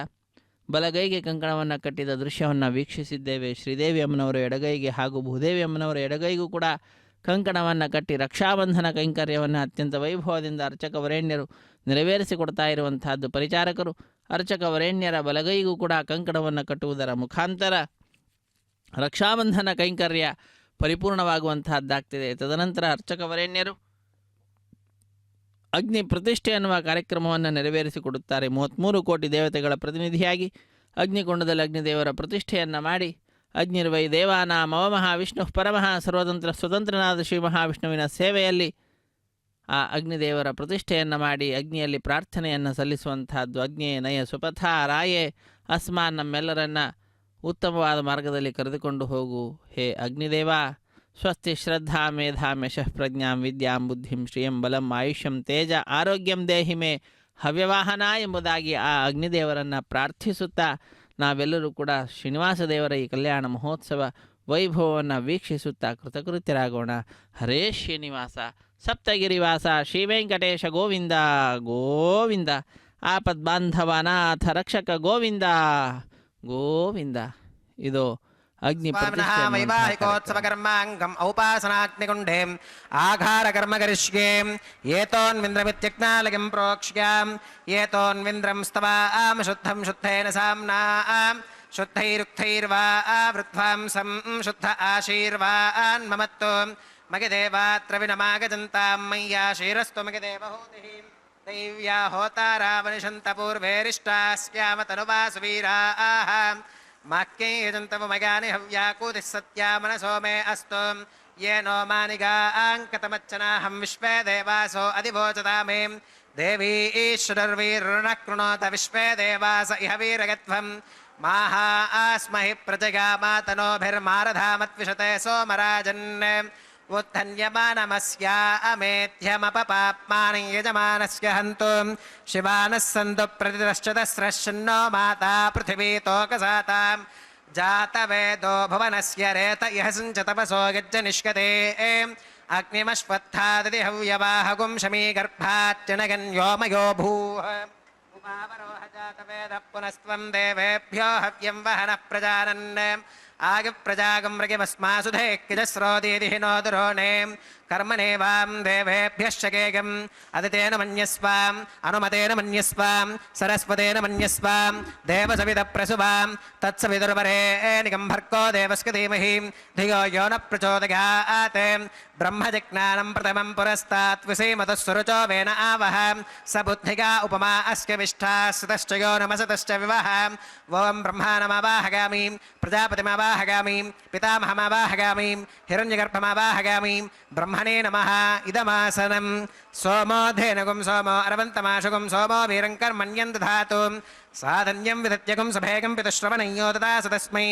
ಬಲಗೈಗೆ ಕಂಕಣವನ್ನು ಕಟ್ಟಿದ ದೃಶ್ಯವನ್ನು ವೀಕ್ಷಿಸಿದ್ದೇವೆ. ಶ್ರೀದೇವಿ ಅಮ್ಮನವರು ಎಡಗೈಗೆ ಹಾಗೂ ಭೂದೇವಿ ಅಮ್ಮನವರ ಎಡಗೈಗೂ ಕೂಡ ಕಂಕಣವನ್ನು ಕಟ್ಟಿ ರಕ್ಷಾಬಂಧನ ಕೈಂಕರ್ಯವನ್ನು ಅತ್ಯಂತ ವೈಭವದಿಂದ ಅರ್ಚಕ ವರೇಣ್ಯರು ನೆರವೇರಿಸಿಕೊಡ್ತಾ ಇರುವಂತಹದ್ದು. ಪರಿಚಾರಕರು ಅರ್ಚಕ ವರೇಣ್ಯರ ಬಲಗೈಗೂ ಕೂಡ ಕಂಕಣವನ್ನು ಕಟ್ಟುವುದರ ಮುಖಾಂತರ ರಕ್ಷಾಬಂಧನ ಕೈಂಕರ್ಯ ಪರಿಪೂರ್ಣವಾಗುವಂತಹದ್ದಾಗ್ತಿದೆ. ತದನಂತರ ಅರ್ಚಕ ವರೇಣ್ಯರು ಅಗ್ನಿ ಪ್ರತಿಷ್ಠೆ ಅನ್ನುವ ಕಾರ್ಯಕ್ರಮವನ್ನು ನೆರವೇರಿಸಿಕೊಡುತ್ತಾರೆ. 33 ಕೋಟಿ ದೇವತೆಗಳ ಪ್ರತಿನಿಧಿಯಾಗಿ ಅಗ್ನಿಕುಂಡದಲ್ಲಿ ಅಗ್ನಿದೇವರ ಪ್ರತಿಷ್ಠೆಯನ್ನು ಮಾಡಿ ಅಗ್ನಿರ್ವೈ ದೇವಾನಾಂ ಮಹಾವಿಷ್ಣು ಪರಮಃ ಸರ್ವತಂತ್ರ ಸ್ವತಂತ್ರನಾದ ಶ್ರೀ ಮಹಾವಿಷ್ಣುವಿನ ಸೇವೆಯಲ್ಲಿ ಆ ಅಗ್ನಿದೇವರ ಪ್ರತಿಷ್ಠೆಯನ್ನು ಮಾಡಿ ಅಗ್ನಿಯಲ್ಲಿ ಪ್ರಾರ್ಥನೆಯನ್ನು ಸಲ್ಲಿಸುವಂತಹದ್ದು. ಅಗ್ನಿಯೇ ನಯ ಸುಪಥ ರಾಯೇ ಅಸ್ಮಾನ್, ನಮ್ಮೆಲ್ಲರನ್ನ ಉತ್ತಮವಾದ ಮಾರ್ಗದಲ್ಲಿ ಕರೆದುಕೊಂಡು ಹೋಗು ಹೇ ಅಗ್ನಿದೇವ. ಸ್ವಸ್ತಿ ಶ್ರದ್ಧಾ ಮೇಧಾಂ ಯಶಃ ಪ್ರಜ್ಞಾಂ ವಿದ್ಯಾಂ ಬುದ್ಧಿಂ ಶ್ರಿಯಂ ಬಲಂ ಆಯುಷ್ಯಂ ತೇಜ ಆರೋಗ್ಯಂ ದೇಹಿ ಮೇ ಹವ್ಯವಾಹನ ಎಂಬುದಾಗಿ ಆ ಅಗ್ನಿದೇವರನ್ನು ಪ್ರಾರ್ಥಿಸುತ್ತಾ ನಾವೆಲ್ಲರೂ ಕೂಡ ಶ್ರೀನಿವಾಸ ದೇವರ ಈ ಕಲ್ಯಾಣ ಮಹೋತ್ಸವ ವೈಭವವನ್ನು ವೀಕ್ಷಿಸುತ್ತಾ ಕೃತಕೃತ್ಯರಾಗೋಣ. ಹರೇ ಶ್ರೀನಿವಾಸ ಸಪ್ತಗಿರಿವಾಸ ಶ್ರೀ ವೆಂಕಟೇಶ ಗೋವಿಂದ ಗೋವಿಂದ. ಆಪದ್ಬಾಂಧವನಾಥ ರಕ್ಷಕ ಗೋವಿಂದ ಗೋವಿಂದ. ಇದು ಅಗ್ನಿ ವೈವಾಹಿಕೋತ್ಸವ ಕರ್ಮಾಂಗಂ ಔಪಾಸನಾಗ್ನಿಕುಂಡೇ ಆಘಾರ ಕರ್ಮ ಕರಿಷ್ಯೇ ಏತೋನ್ವಿಂದ್ರಮಿತ್ಯಜ್ಞಾಲಯಂ ಪ್ರೋಕ್ಷ್ಯಾಂ ಏತೋನ್ವಿಂದ್ರಂ ಸ್ತವಾಂ ಶುದ್ಧಂ ಶುದ್ಧೇನ ಸಾಮ್ನಾ ಶುದ್ಧೈರುಕ್ತೈರ್ವಾ ವೃದ್ಧ್ವಾಂಸಂ ಶುದ್ಧ ಆಶೀರ್ವಾನ್ ಮಮತ್ತು ಮಗದೇವಾತ್ರ ವಿನಮಾಗಜಂತಾಂ ಮಯ್ಯಾಶೀರಸ್ತು ಮಗದೇವಹೂತಿಃ ದೈವ್ಯಾ ಹೋತಾರಾವನಿಷಂತ ಪೂರ್ವೇರಿಷ್ಟಾಸ್ಯಾಮ ತನುವಾಸು ವೀರಾಃ माक्यै यजन्तवमगानि हव्याकूतिः सत्या मनसो मे अस्तु येनो मानिगाङ्कतमच्चनाहं विश्वे देवासो अधिवोचता मे देवी ईश्वरर्वीर्णः कृणोत विश्वे देवास इह वीरगत्वम् माहा आस्महि प्रजगा मातनोभिर्मारधामत्विषते सोमराजन् उत्थन्यमानमस्या अमेध्यमपपाप्मानि यजमानस्य हन्तु शिवानः सन्तु प्रतिदश्चतस्रश्चिन्नो माता पृथिवी तोकसाताम् जातवेदो भुवनस्य रेत इह सिञ्च तपसो यज्जनिष्यते अग्निमश्वत्थादिति हव्यवाहगुं शमीगर्भाच्चनगन्योमयो भूः उमावरोह जातवेदः पुनस्त्वं देवेभ्यो हव्यं वहनः प्रजानन् आगप्रजागं मृगिमस्मासुधे किजस्रोदीदिहि नो दुरोणे कर्मणेवां देवेभ्यश्च केगम् अदितेन मन्यस्वाम् अनुमतेन मन्यस्वाम् सरस्वतेन मन्यस्वाम् देवसविदप्रसुवां तत्सविदुर्वरेणिकं भर्गो देवस्य धीमहि धियो यो न प्रचोदयात् ब्रह्मजिज्ञानं प्रथमं पुरस्तात् विसीमतः सुरुचो वेन आवह स बुद्धिगा उपमा अस्य विष्ठास्तश्च यो नमसतश्च विवह ॐ ब्रह्माणमावाहगामि प्रजापतिमावाहगामि पितामहमावाहगामि हिरण्यगर्भमावाहगामि ब्रह्मणे नमः इदमासनं सोमो धेनुगुं सोमो अरवन्तमाशुगुं सोमो वीरं कर्मण्यं दधातु साधन्यं विदत्यगुं सभेगं पितुश्रवणयो ददास तस्मै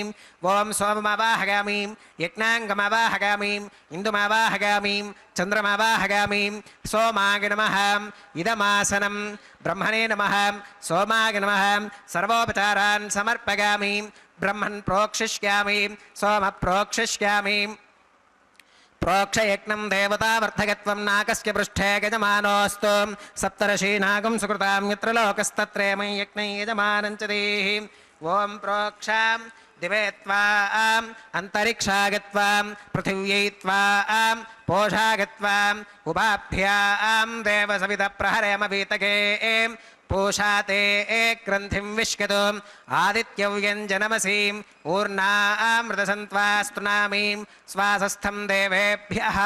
ॐ सोममावाहगामि यज्ञाङ्गमावाहगामि इन्दुमावाहगामि चन्द्रमावाहगामि सोमाय नमः इदमासनं ब्रह्मणे नमः सोमाय नमः सर्वोपचारान् समर्पयामि ब्रह्मन् प्रोक्षिष्यामि सोम प्रोक्षिष्यामि प्रोक्षयज्ञं देवतावर्धकत्वं नाकस्य पृष्ठे गजमानोऽस्तु सप्तर्षीनागं सुकृतां यत्र लोकस्तत्रेमं यज्ञै यजमानं च देहि ॐ प्रोक्षां दिवे त्वाम् अन्तरिक्षागत्वां पृथिव्यै त्वाम् पोषागत्वाम् उपाभ्यां देवसवितप्रहरेम वीतके पूषाते ग्रन्थिं विश्कतु आदित्यव्यञ्जनमसीम् ऊर्णामृतसन्त्वास्तुनामीं स्वासस्थं देवेभ्यः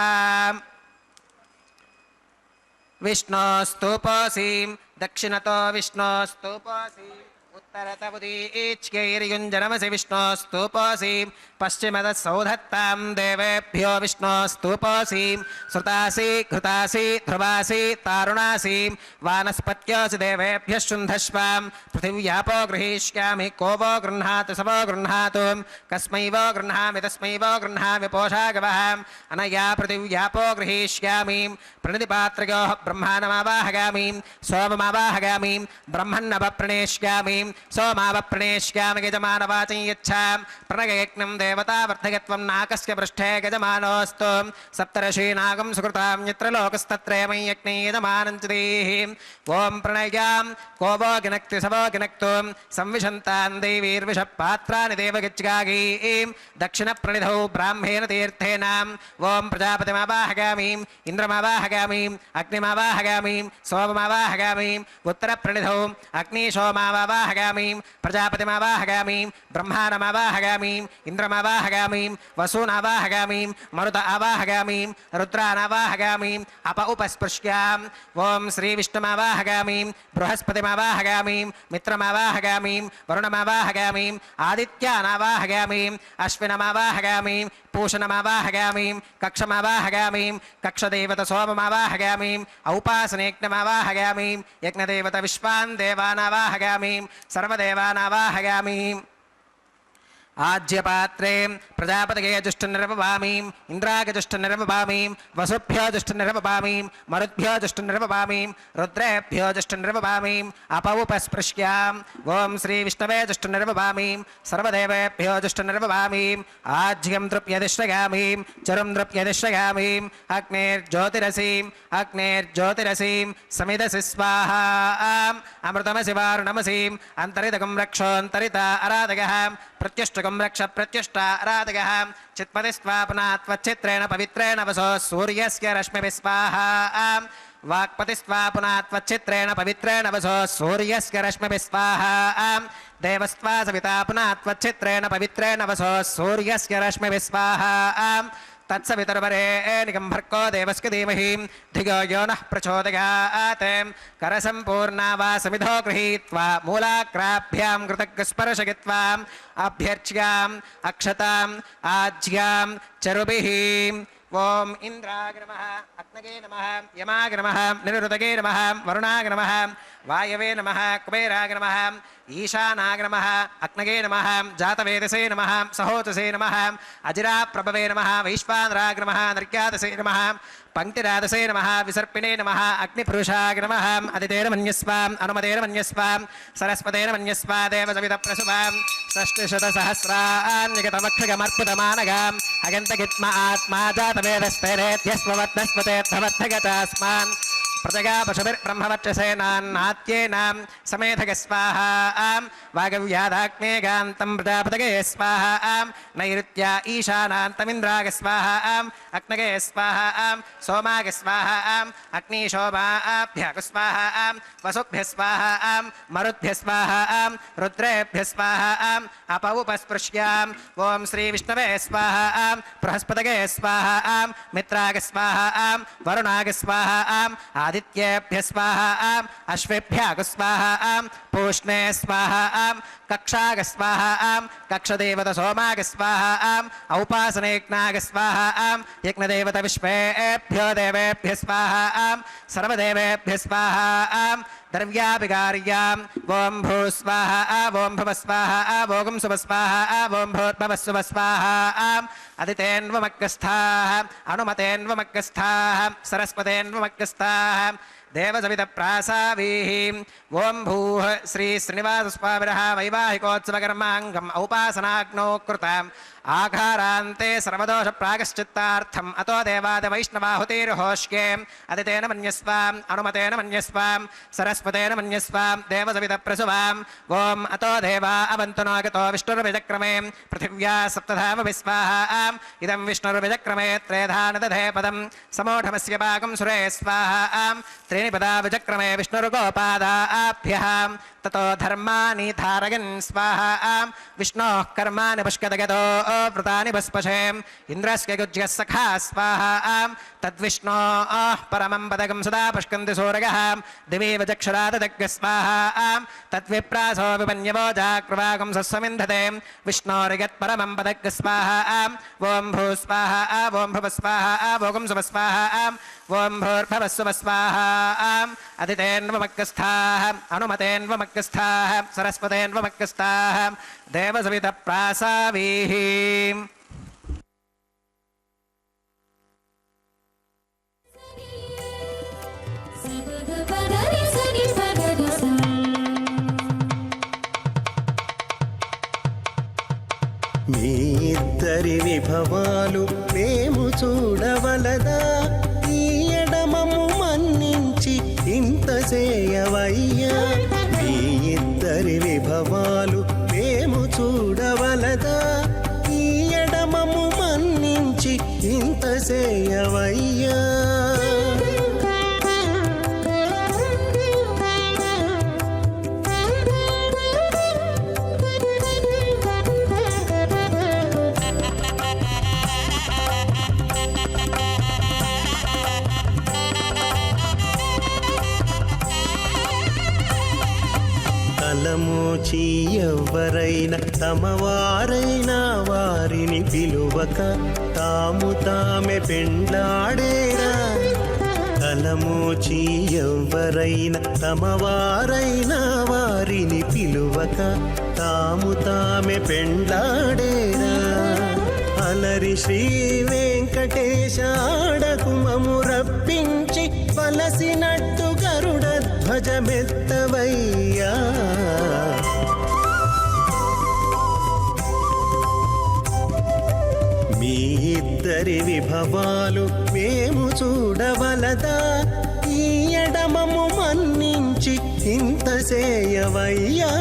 विष्णोस्तूपोऽसीं दक्षिणतो विष्णोस्तूपोऽसीम् उत्तरतमुदीच्यैर्युञ्जनमसि विष्णोस्तूपोऽसीं पश्चिमतः सौधत्तां देवेभ्यो विष्णोस्तूपोऽसीं श्रुतासि घृतासि ध्रुवासि तारुणासि वानस्पत्योऽसि देवेभ्यः शुन्धश्वां पृथिव्यापो गृहीष्यामि को वो गृह्णातु स वो गृह्णातु कस्मै वो गृह्णामि तस्मै वो गृह्णामि पोषागवः अनया पृथिव्यापो गृहीष्यामि प्रणितिपात्रयोः ब्रह्माणमावाहगामि सोममावाहगामि ब्रह्मन्नवप्रणेष्यामि सोमावप्रणेष्यामि यजमानवाचं यच्छां प्रणयज्ञं देवतावर्धकत्वं नाकस्य पृष्ठे गजमानोऽस्तु सप्तर्षीनागं सुकृतां यत्र लोकस्तत्रेमं यज्ञै यजमानं च देहि ॐ प्रणयां को वो गिनक्ति स वो गिनक्तु संविशन्तां देवीर्विषपात्राणि देवगच्छगागीं दक्षिणप्रणिधौ ब्राह्मेण तीर्थेन ॐ प्रजापतिमावाहगामि इन्द्रमावाहगामि अग्निमावाहगामि सोममावाहगामि उत्तरप्रणिधौ अग्निशोमावाहगामि प्रजापतिमावाहगामि ब्रह्माणमावाहगामि इन्द्रमावाहगामि वसूनावाहगामि मरुत आवाहगामि रुद्रानावाहगामि अप उपस्पृश्यां ॐ श्रीविष्णुमावाहगामि बृहस्पतिमावाहगामि मित्रमावाहगामि वरुणमावाहगामि आदित्यानावाहगामि अश्विनमावाहगामि पूषणमावाहगामि कक्षमावाहगामि कक्षदेवतसोममावाहगामि औपासनेज्ञमावाहगामि यज्ञदेवत विश्वान् देवानावाहगामि सर्वदेवानावाहगामि आज्यपात्रे प्रजापतये जुष्टनिर्वपामि इन्द्राय जुष्टनिर्वपामि वसुभ्यो जुष्टनिर्वपामि मरुद्भ्यो जुष्टनिर्वपामि रुद्रेभ्यो जुष्टनिर्वपामि अपौपस्पृश्याम् ॐ श्रीविष्णवे जुष्टनिर्वपामि सर्वदेवेभ्यो जुष्टनिर्वपामि आज्यं तृप्यदिश्रयामि चरुं तृप्यदिश्रयामि अग्नेर्ज्योतिरसीं समिदसि स्वाहा अमृतमसि वारुणमसीम् अन्तरितकं रक्षोऽन्तरिता अराधयः प्रत्युष्टकं रक्ष प्रत्युष्टा आराधयः चित्पतिस्त्वापुनात्वच्छित्रेण पवित्रेण वसो सूर्यस्य रश्मिभिः स्वाहा वाक्पतिस्त्वापुनात्वच्छित्रेण पवित्रेण वसो सूर्यस्य रश्मिभिः स्वाहा देवस्त्वा सविता पुनात्वच्छित्रेण पवित्रेण वसो सूर्यस्य रश्मिभिः स्वाहा तत्सवितुर्वरेण्यं भर्गो देवस्य धीमहि धियो यो नः प्रचोदयात् करसम्पूर्णा वा समिधो गृहीत्वा मूलाग्राभ्यां कृतज्ञस्पर्शयित्वा अभ्यर्च्याम् अक्षताम् आज्यां चरुभिः ओम इंद्राय नमः अग्नये नमः यमाय नमः निरुतगे नमः वरुणाय नमः वायवे नमः कुबेराय नमः ईशानाय नमः अग्नये नमः जातवेदसे नमः सहोतसे नमः अजिराप्रभवे नमः वैश्वानराय नमः नर्क्यादसे नमः पंक्तिरादसे नमः विसर्पिणे नमः अग्निपुरुषाय नमः अदितेन मन्यस्वाम् अनुमतेन मन्यस्वाम् सरस्वतेन मन्यस्वा देवसवितप्रसुवाम् षष्टिशतसहस्रान्यगतमक्षगमर्पुतमानगाम् अगन्तगित्म आत्मा जातवेदस्तेरेत्यस्ववर्धस्वतेऽर्थवर्थगतास्मान् प्रजगा पशुभिर्ब्रह्मवर्चसेनान्नात्येनां समेधग स्वाहा वागव्याधाग्नेगान्तं प्रजापतगे स्वाहा नैऋत्या ईशानान्तमिन्द्राग स्वाहा अग्नगे स्वाहा सोमाग स्वाहा अग्निशोमाभ्यः स्वाहा वसुभ्यः स्वाहा मरुद्भ्यः स्वाहा रुद्रेभ्यः स्वाहा अपौपस्पृश्याम् ॐ श्रीविष्णवे स्वाहा बृहस्पतगे स्वाहा मित्राग स्वाहा वरुणाग स्वाहा आदित्येभ्यः स्वाहा अश्वेभ्यः स्वाहा पूष्णे स्वाहा कक्षाग स्वाहा कक्षदेवत सोमाग स्वाहा औपासनेज्ञाग स्वाहा यज्ञदेवत विश्वेभ्यो देवेभ्यः स्वाहा सर्वदेवेभ्यः स्वाहा द्रव्याभिकार्याम् ॐ भू स्वाहा ॐ भुव स्वाहा ॐ सुव स्वाहा ॐ भूर्भुवः सुवः स्वाहा अदितेन्वमग्गस्थाः अनुमतेन्वमग्गस्थाः सरस्वतेन्वमग्गस्थाः देवसवितप्रासावीः ॐ भूः श्री श्रीनिवासस्वामिनः वैवाहिकोत्सवकर्माङ्गम् औपासनाग्नौ कृताम् आघारान्ते सर्वदोषप्रागश्चित्तार्थम् अतो देवादिवैष्णवाहुतिर्होष्ये अदितेन मन्यस्वाम् अनुमतेन मन्यस्वाम् सरस्वतेन मन्यस्वाम् देवसवितप्रसुवाम् ॐ अतो देवा अवन्तु नागतो विष्णुर्विजक्रमे पृथिव्या सप्तधाम विस्वाहा इदं विष्णुर्विजक्रमे त्रेधान दधे पदम् समोढमस्य पाकं सुरे स्वाहा त्रीणि पदा विजक्रमे विष्णुर्गोपादाभ्यः ततो धर्माणि धारयन् स्वाहा विष्णोः कर्माणि पुष्कदगतो व्रतानि पुष्पशे इन्द्रस्य गुज्यः सखा स्वाहा तद्विष्णोः परमं पदकं सदा पुष्कन्ति सूरयः दिवि वचक्षरादग्ः स्वाहा तद्विप्रासो विपन्यवो जाक्रवाकं सस्वमिन्धते विष्णोर्यत्परमं पदग्ः स्वाहा ॐ भू स्वाहा ॐ भुव स्वाहा ॐ सुव स्वाहा ॐ भूर्भुवः सुवः स्वाहा अदितेन्वमग्गस्थाः अनुमतेन्वमग्गस्थाः सरस्वतेन्वमग्गस्थाः देवसवितप्रासावीः మీ ఇద్దరి విభవాలు మేము చూడవలదా ఈ ఎడమము మన్నించి ఇంత చేయవయ్యా మీ ఇద్దరి విభవాలు మేము చూడవలదా ఈ ఎడమము మన్నించి ఇంత చేయవయ్యా తలమోచి ఎవ్వరైనా తమవారైనా వారిని పిలువక తాము తామే పెండ్లాడేరా తలమోచి ఎవ్వరైనా తమవారైనా వారిని పిలువక తాము తామే పెండ్లాడేరా అలరి శ్రీ వెంకటేశ ఆడకుమము రప్పించి వలసినట్టు గరుడ ధ్వజమెత్తవయ్యా మీ ఇద్దరి విభవాలు మేము చూడవలదా ఈ ఎడమము మన్నించి ఇంత చేయవయ్యా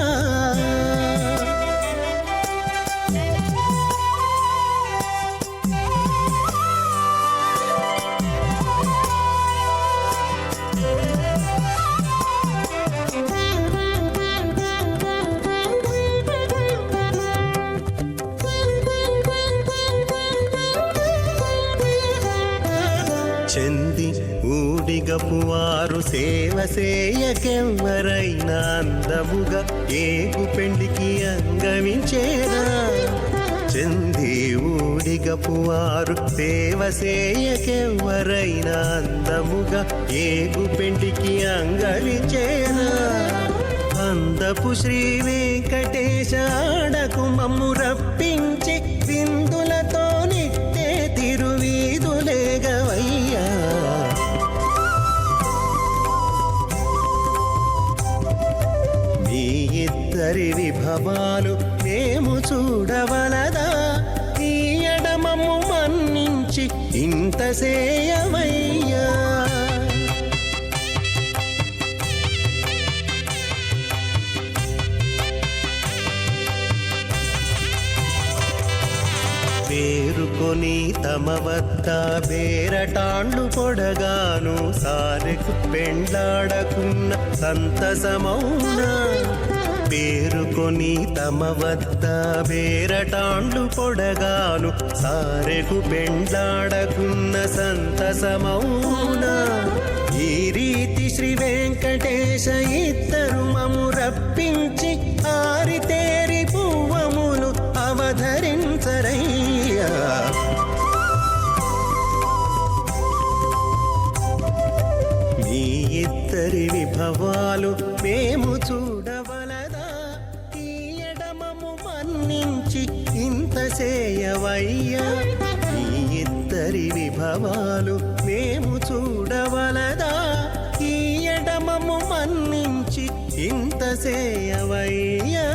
చెంది ఊడిగపువారు సేవ సేయకెవ్వరైనా అందముగా ఏగు పెండికి అంగమించేదా చెంది ఊడిగపువారు సేవ సేయకెవ్వరైనా అందముగా ఏగు పెండికి అంగమించేదా అందపు శ్రీ వెంకటేశ ఆడకు మమ్ము రప్పించి విందులతో నిట్టే తిరువీధులేగవయ్యా మీ ఇద్దరి విభవాలు మేము చూడవలదా ఈ ఎడమము మన్నించి ఇంత సేయవయ్యా పేరుకొని తమ వద్ద బేరటాండ్లు పొడగాను సారెకు పెండ్లాడకున్న సంతసమౌనా పేరుకొని తమ వద్ద బేరటాండ్లు పొడగాను సారెకు పెండ్లాడకున్న సంతసమౌనా ఈ రీతి శ్రీ వెంకటేశ ఇద్దరు మము రప్పించి ఆరితేరి పువ్వములు అవధరించరయ్యా మీ ఇద్దరి విభవాలు మేము చూడవలదా ఈ ఎడమము మన్నించి ఇంత సేయవయ్యా మీ ఇద్దరి విభవాలు మేము చూడవలదా ఈ ఎడమము మన్నించి ఇంత సేయవయ్యా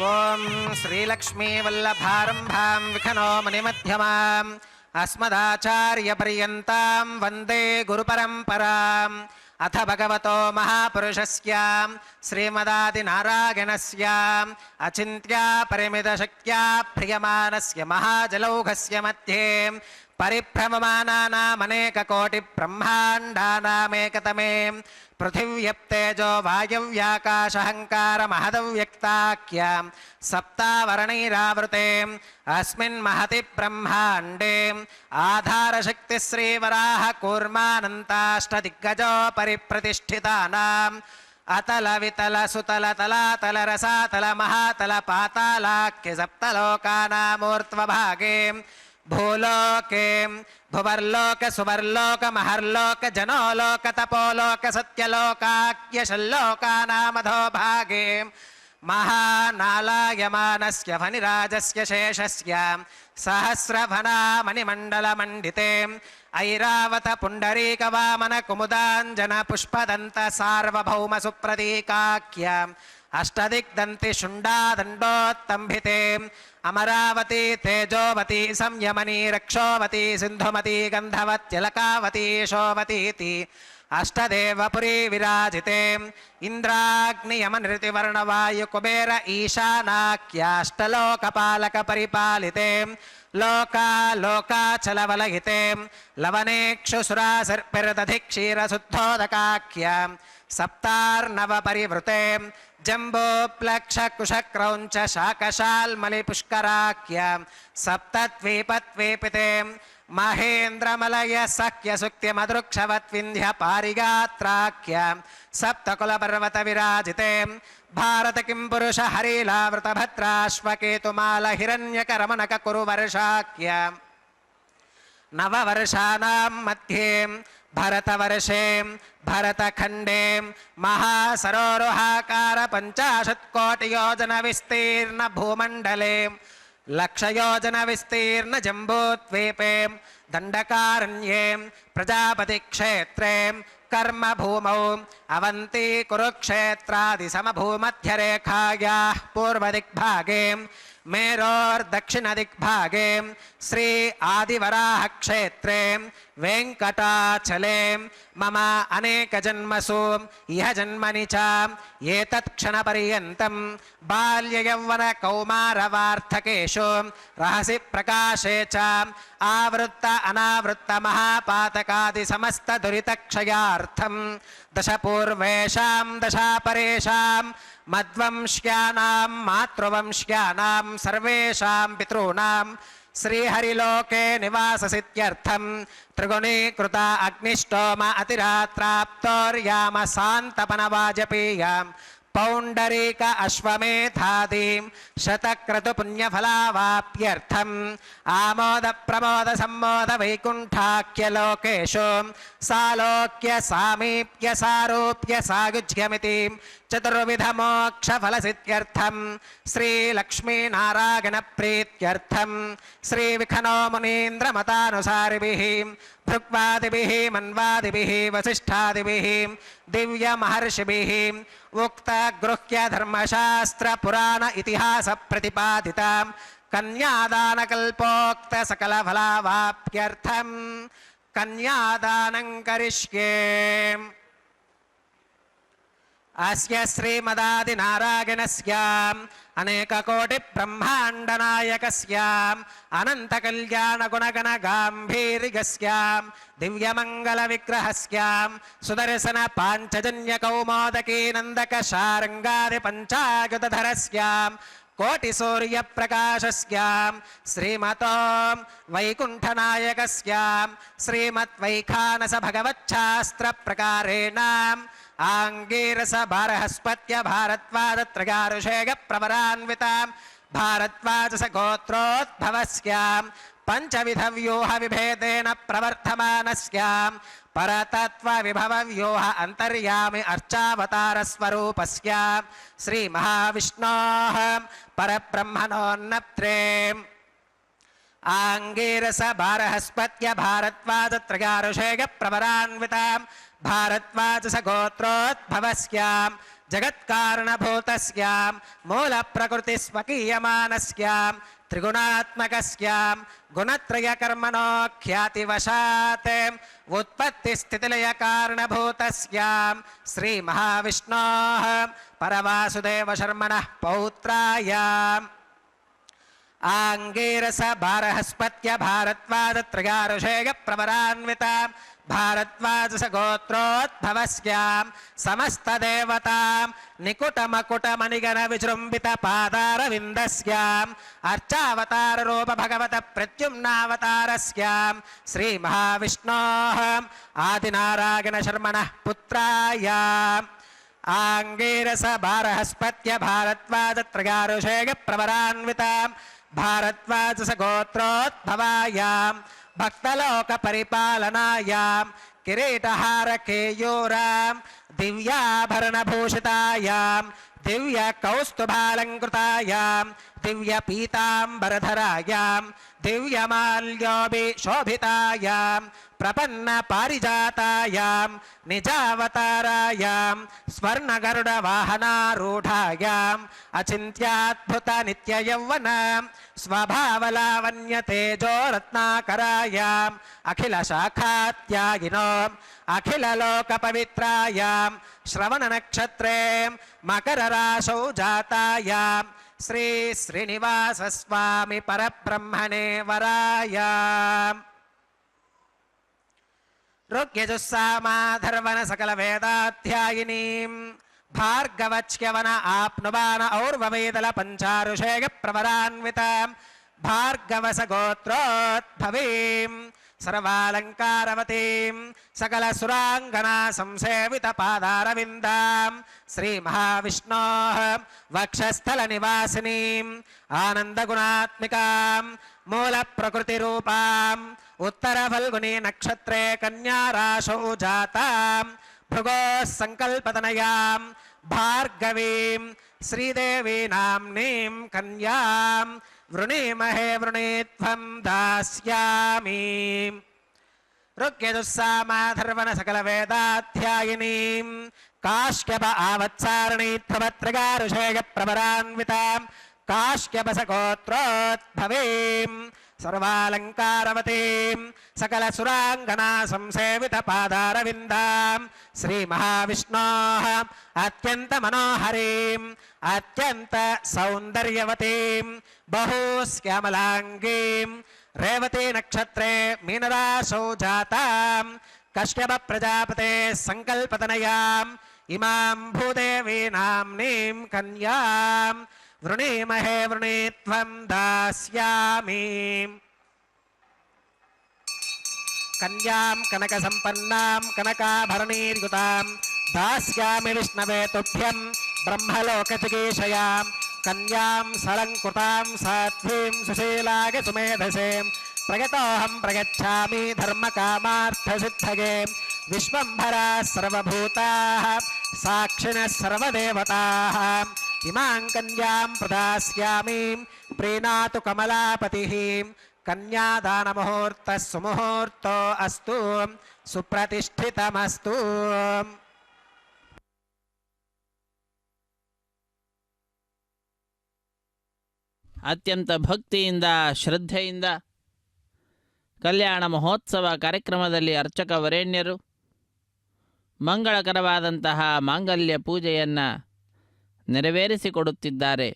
ఓం శ్రీలక్ష్మీవల్లభారంభాం విఖనో మణిమధ్యమాం అస్మదాచార్యపర్యంతాం వందే గురుపరంపరాం అథ భగవతో మహాపురుషస్య శ్రీమదాదినారాయణస్య అచింత్యా పరిమితశక్త్యా ప్రియమానస్య మహాజలౌఘస్య మధ్యే పరిభ్రమమానానామనేకకోటిబ్రహ్మాండానామేకతమే పృథివ్యప్తేజో వాయవ్యాకాశహంకారమహదవ్యక్తాఖ్య సప్తావరణైరావృతే అస్మిన్ మహతి బ్రహ్మాండే ఆధారశక్తిశ్రీవరాహ కూర్మానంతాష్టదిగ్గజో పరిప్రతిష్ఠితానాం అతల వితల సుతల తలాతల రసాతల మహాతల పాతాళాఖ్య సప్తలోకానామూర్ధ్వభాగే భూలోకే భువర్లోక సువర్లోక మహర్లోక జనోలోక తపోలోక సత్యలోకాఖ్యశల్లోకానామధో భాగే మహానాలాయమానస్య ఫణిరాజస్య శేషస్య సహస్రఫణామణిమండలమండితే ఐరావత పుండరీక వామన కుముదాంజన పుష్పదంత సార్వభౌమ సుప్రతీకాఖ్య అష్టదిగ్దంతి శుండాదండోత్తంభితే అమరావతి తేజోవతి సంయమని రక్షోవతి సింధుమతి గంధవత్యలకావతి శోవతీతి అష్టదేవపురీ విరాజితే ఇంద్రాగ్నియమనృతివర్ణవాయు కుబేర ఈశానాఖ్యాష్టలోకపాలక పరిపాలితే లోకాలోకాచలవలహితే లవనేక్షుసురాసర్పిరదధిక్షీరశుద్ధోదకాఖ్య సప్తార్ణవ పరివృతే జంబోప్లక్షకుశక్రౌంచ శాకశాల్మలి పుష్కరాఖ్య సప్తద్వీపద్వీపితే మహేంద్రమలయ సఖ్య సుక్తి మదృక్షవత్వింధ్య పారిగాత్రాఖ్య సప్తకులపర్వత విరాజితే భారత కిం పురుష హరీలావృత భద్రాశ్వకేతుమాల హిరణ్యకరమణక కురు వర్షాఖ్య నవవర్షానాం మధ్యే భరతవర్షే భరతఖండే మహాసరోరుహాకార 50 కోటి యోజన విస్తీర్ణ భూమండలే లక్షయోజన విస్తీర్ణ జంబూద్వీపే దండకారణ్యే ప్రజాపతి క్షేత్రే కర్మభూమౌ अवन्ती कुरुक्षेत्रादिसमभूमध्यरेखायाः पूर्वदिग्भागे मेरोर्दक्षिणदिग्भागे श्री आदिवराहक्षेत्रे वेङ्कटाचले मम अनेकजन्मसु इह जन्मनि च एतत्क्षणपर्यन्तं बाल्ययौवनकौमारवार्धकेषु रहसि प्रकाशे च आवृत्त अनावृत्तमहापातकादिसमस्तदुरितक्षयार्थं दशपूर्वेषां दशापरेषां मद्वंश्यानां मातृवंश्यानां सर्वेषां पितॄणां श्रीहरिलोके निवाससित्यर्थं त्रिगुणीकृता अग्निष्टोम अतिरात्राप्तोर्याम शान्तपनवाजपेयं पौण्डरीक अश्वमेधादीं शतक्रतुपुण्यफलावाप्यर्थम् आमोद प्रमोद सम्मोद वैकुण्ठाख्यलोकेषु सालोक्य सामीप्य सारूप्य सायुज्यमिति चतुर्विधमोक्षफलसिद्ध्यर्थं श्रीलक्ष्मीनारायणप्रीत्यर्थं श्रीविखनो मुनीन्द्रमतानुसारिभिः भृग्वादिभिः मन्वादिभिः वसिष्ठादिभिः दिव्यमहर्षिभिः उक्तगृह्यधर्मशास्त्रपुराण इतिहासप्रतिपादितां कन्यादानकल्पोक्तसकलफलावाप्त्यर्थं कन्यादानं करिष्ये। अस्य श्रीमदादिनारायणस्य अनेककोटिब्रह्माण्डनायकस्य अनन्तकल्याणगुणगणगाम्भीर्यस्य दिव्यमङ्गलविग्रहस्य सुदर्शनपाञ्चजन्यकौमोदकीनन्दकशारङ्गादिपञ्चायुधधरस्य कोटिसूर्यप्रकाशस्य श्रीमतो वैकुण्ठनायकस्य श्रीमद्वैखानसभगवच्छास्त्रप्रकारेण आङ्गीरस भारहस्पत्य भारद्वाजत्रयारुषेय प्रवरान्वितां भारद्वाजस गोत्रोद्भवस्य पञ्चविधव्यूहविभेदेन प्रवर्धमानस्य परतत्त्वविभवव्यूह अन्तर्यामि अर्चावतारस्वरूपस्य श्रीमहाविष्णोः परब्रह्मणोन्नत्रे आङ्गीरस भारहस्पत्य भारद्वाजत्रयारुषेय प्रवरान्वितां भारद्वाजस गोत्रोद्भवस्य जगत्कारणभूतस्य मूलप्रकृतिस्वकीयमानस्य त्रिगुणात्मकस्य गुणत्रयकर्मणो ख्यातिवशात् उत्पत्तिस्थितिलयकारणभूतस्य श्रीमहाविष्णोः परवासुदेवशर्मणः पौत्राय आङ्गीरस भारहस्पत्य भारद्वाजत्रयारुषेय प्रवरान्वितां भारद्वाजस गोत्रोद्भवस्य समस्तदेवतां निकुटमकुटमणिगण विजृम्भित पादारविन्दस्य अर्चावताररूप भगवत प्रद्युम्नावतारस्य श्रीमहाविष्णोः आदिनारायण शर्मणः पुत्राय आङ्गीरस भारहस्पत्य भारद्वाजत्रयारुषेय प्रवरान्वितां भारद्वाजस गोत्रोद्भवायां भक्तलोकपरिपालनायां किरीटहारकेयूरां दिव्याभरणभूषितायां दिव्यकौस्तुभालङ्कृतायां दिव्यपीताम्बरधरायां दिव्यमाल्योभिशोभितायां प्रपन्नपारिजातायां निजावतारायां स्वर्णगरुडवाहनारूढायाम् अचिन्त्याद्भुतनित्ययौवनां स्वभावलावण्यतेजो रत्नाकरायाम् अखिलशाखात्यागिनो अखिललोकपवित्रायां श्रवणनक्षत्रे मकरराशौ जातायां श्री श्रीनिवासस्वामी परब्रह्मणे वराय ऋग्यजुस्सामाधर्वण सकलवेदाध्यायिनीं भार्गवच्यवन आप्नुवान और्ववेदल पञ्चारुषेय प्रवरान्वितां भार्गवसगोत्रोद्भवीं सर्वालङ्कारवतीं सकलसुराङ्गना संसेवितपादारविन्दां श्रीमहाविष्णोः वक्षस्थलनिवासिनीम् आनन्दगुणात्मिकां मूलप्रकृतिरूपाम् उत्तरफल्गुनी नक्षत्रे कन्याराशौ जातां भृगोः सङ्कल्पतनयां भार्गवीं श्रीदेवी नाम्नीं कन्यां वृणीमहे वृणीत्वं दास्यामि ऋग्यजुस्सामाधर्वण सकलवेदाध्यायिनीं काश्यप आवत्सारणीत्वत्रगारुषेय प्रवरान्वितां काश्यपसगोत्रोद्भवीं सर्वालङ्कारवतीं सकलसुराङ्गना संसेवितपादारविन्दां श्रीमहाविष्णोः अत्यन्तमनोहरीम् अत्यन्तसौन्दर्यवतीं बहुश्यामलाङ्गीं रेवती नक्षत्रे मीनराशौ जातां कश्यपप्रजापते सङ्कल्पतनयाम् इमां भूदेवी नाम्नीं कन्यां वृणीमहे वृणीत्वं दास्यामि कन्यां कनकसम्पन्नां कनकाभरणीर्युतां दास्यामि विष्णवे तुभ्यं ब्रह्मलोकचिकीर्षयां कन्यां सलङ्कृतां साध्वीं सुशीलाय सुमेधसें प्रगतोऽहं प्रगच्छामि धर्मकामार्थसिद्धये विश्वम्भराः सर्वभूताः साक्षिणः सर्वदेवताः इमां कन्यां प्रदास्यामि प्रीणातु कमलापतिः कन्यादानमुहूर्तः सुमुहूर्तो अस्तु सुप्रतिष्ठितमस्तु। ಅತ್ಯಂತ ಭಕ್ತಿಯಿಂದ ಶ್ರದ್ಧೆಯಿಂದ ಕಲ್ಯಾಣ ಮಹೋತ್ಸವ ಕಾರ್ಯಕ್ರಮದಲ್ಲಿ ಅರ್ಚಕ ವರೇಣ್ಯರು ಮಂಗಳಕರವಾದಂತಹ ಮಾಂಗಲ್ಯ ಪೂಜೆಯನ್ನು ನೆರವೇರಿಸಿಕೊಡುತ್ತಿದ್ದಾರೆ.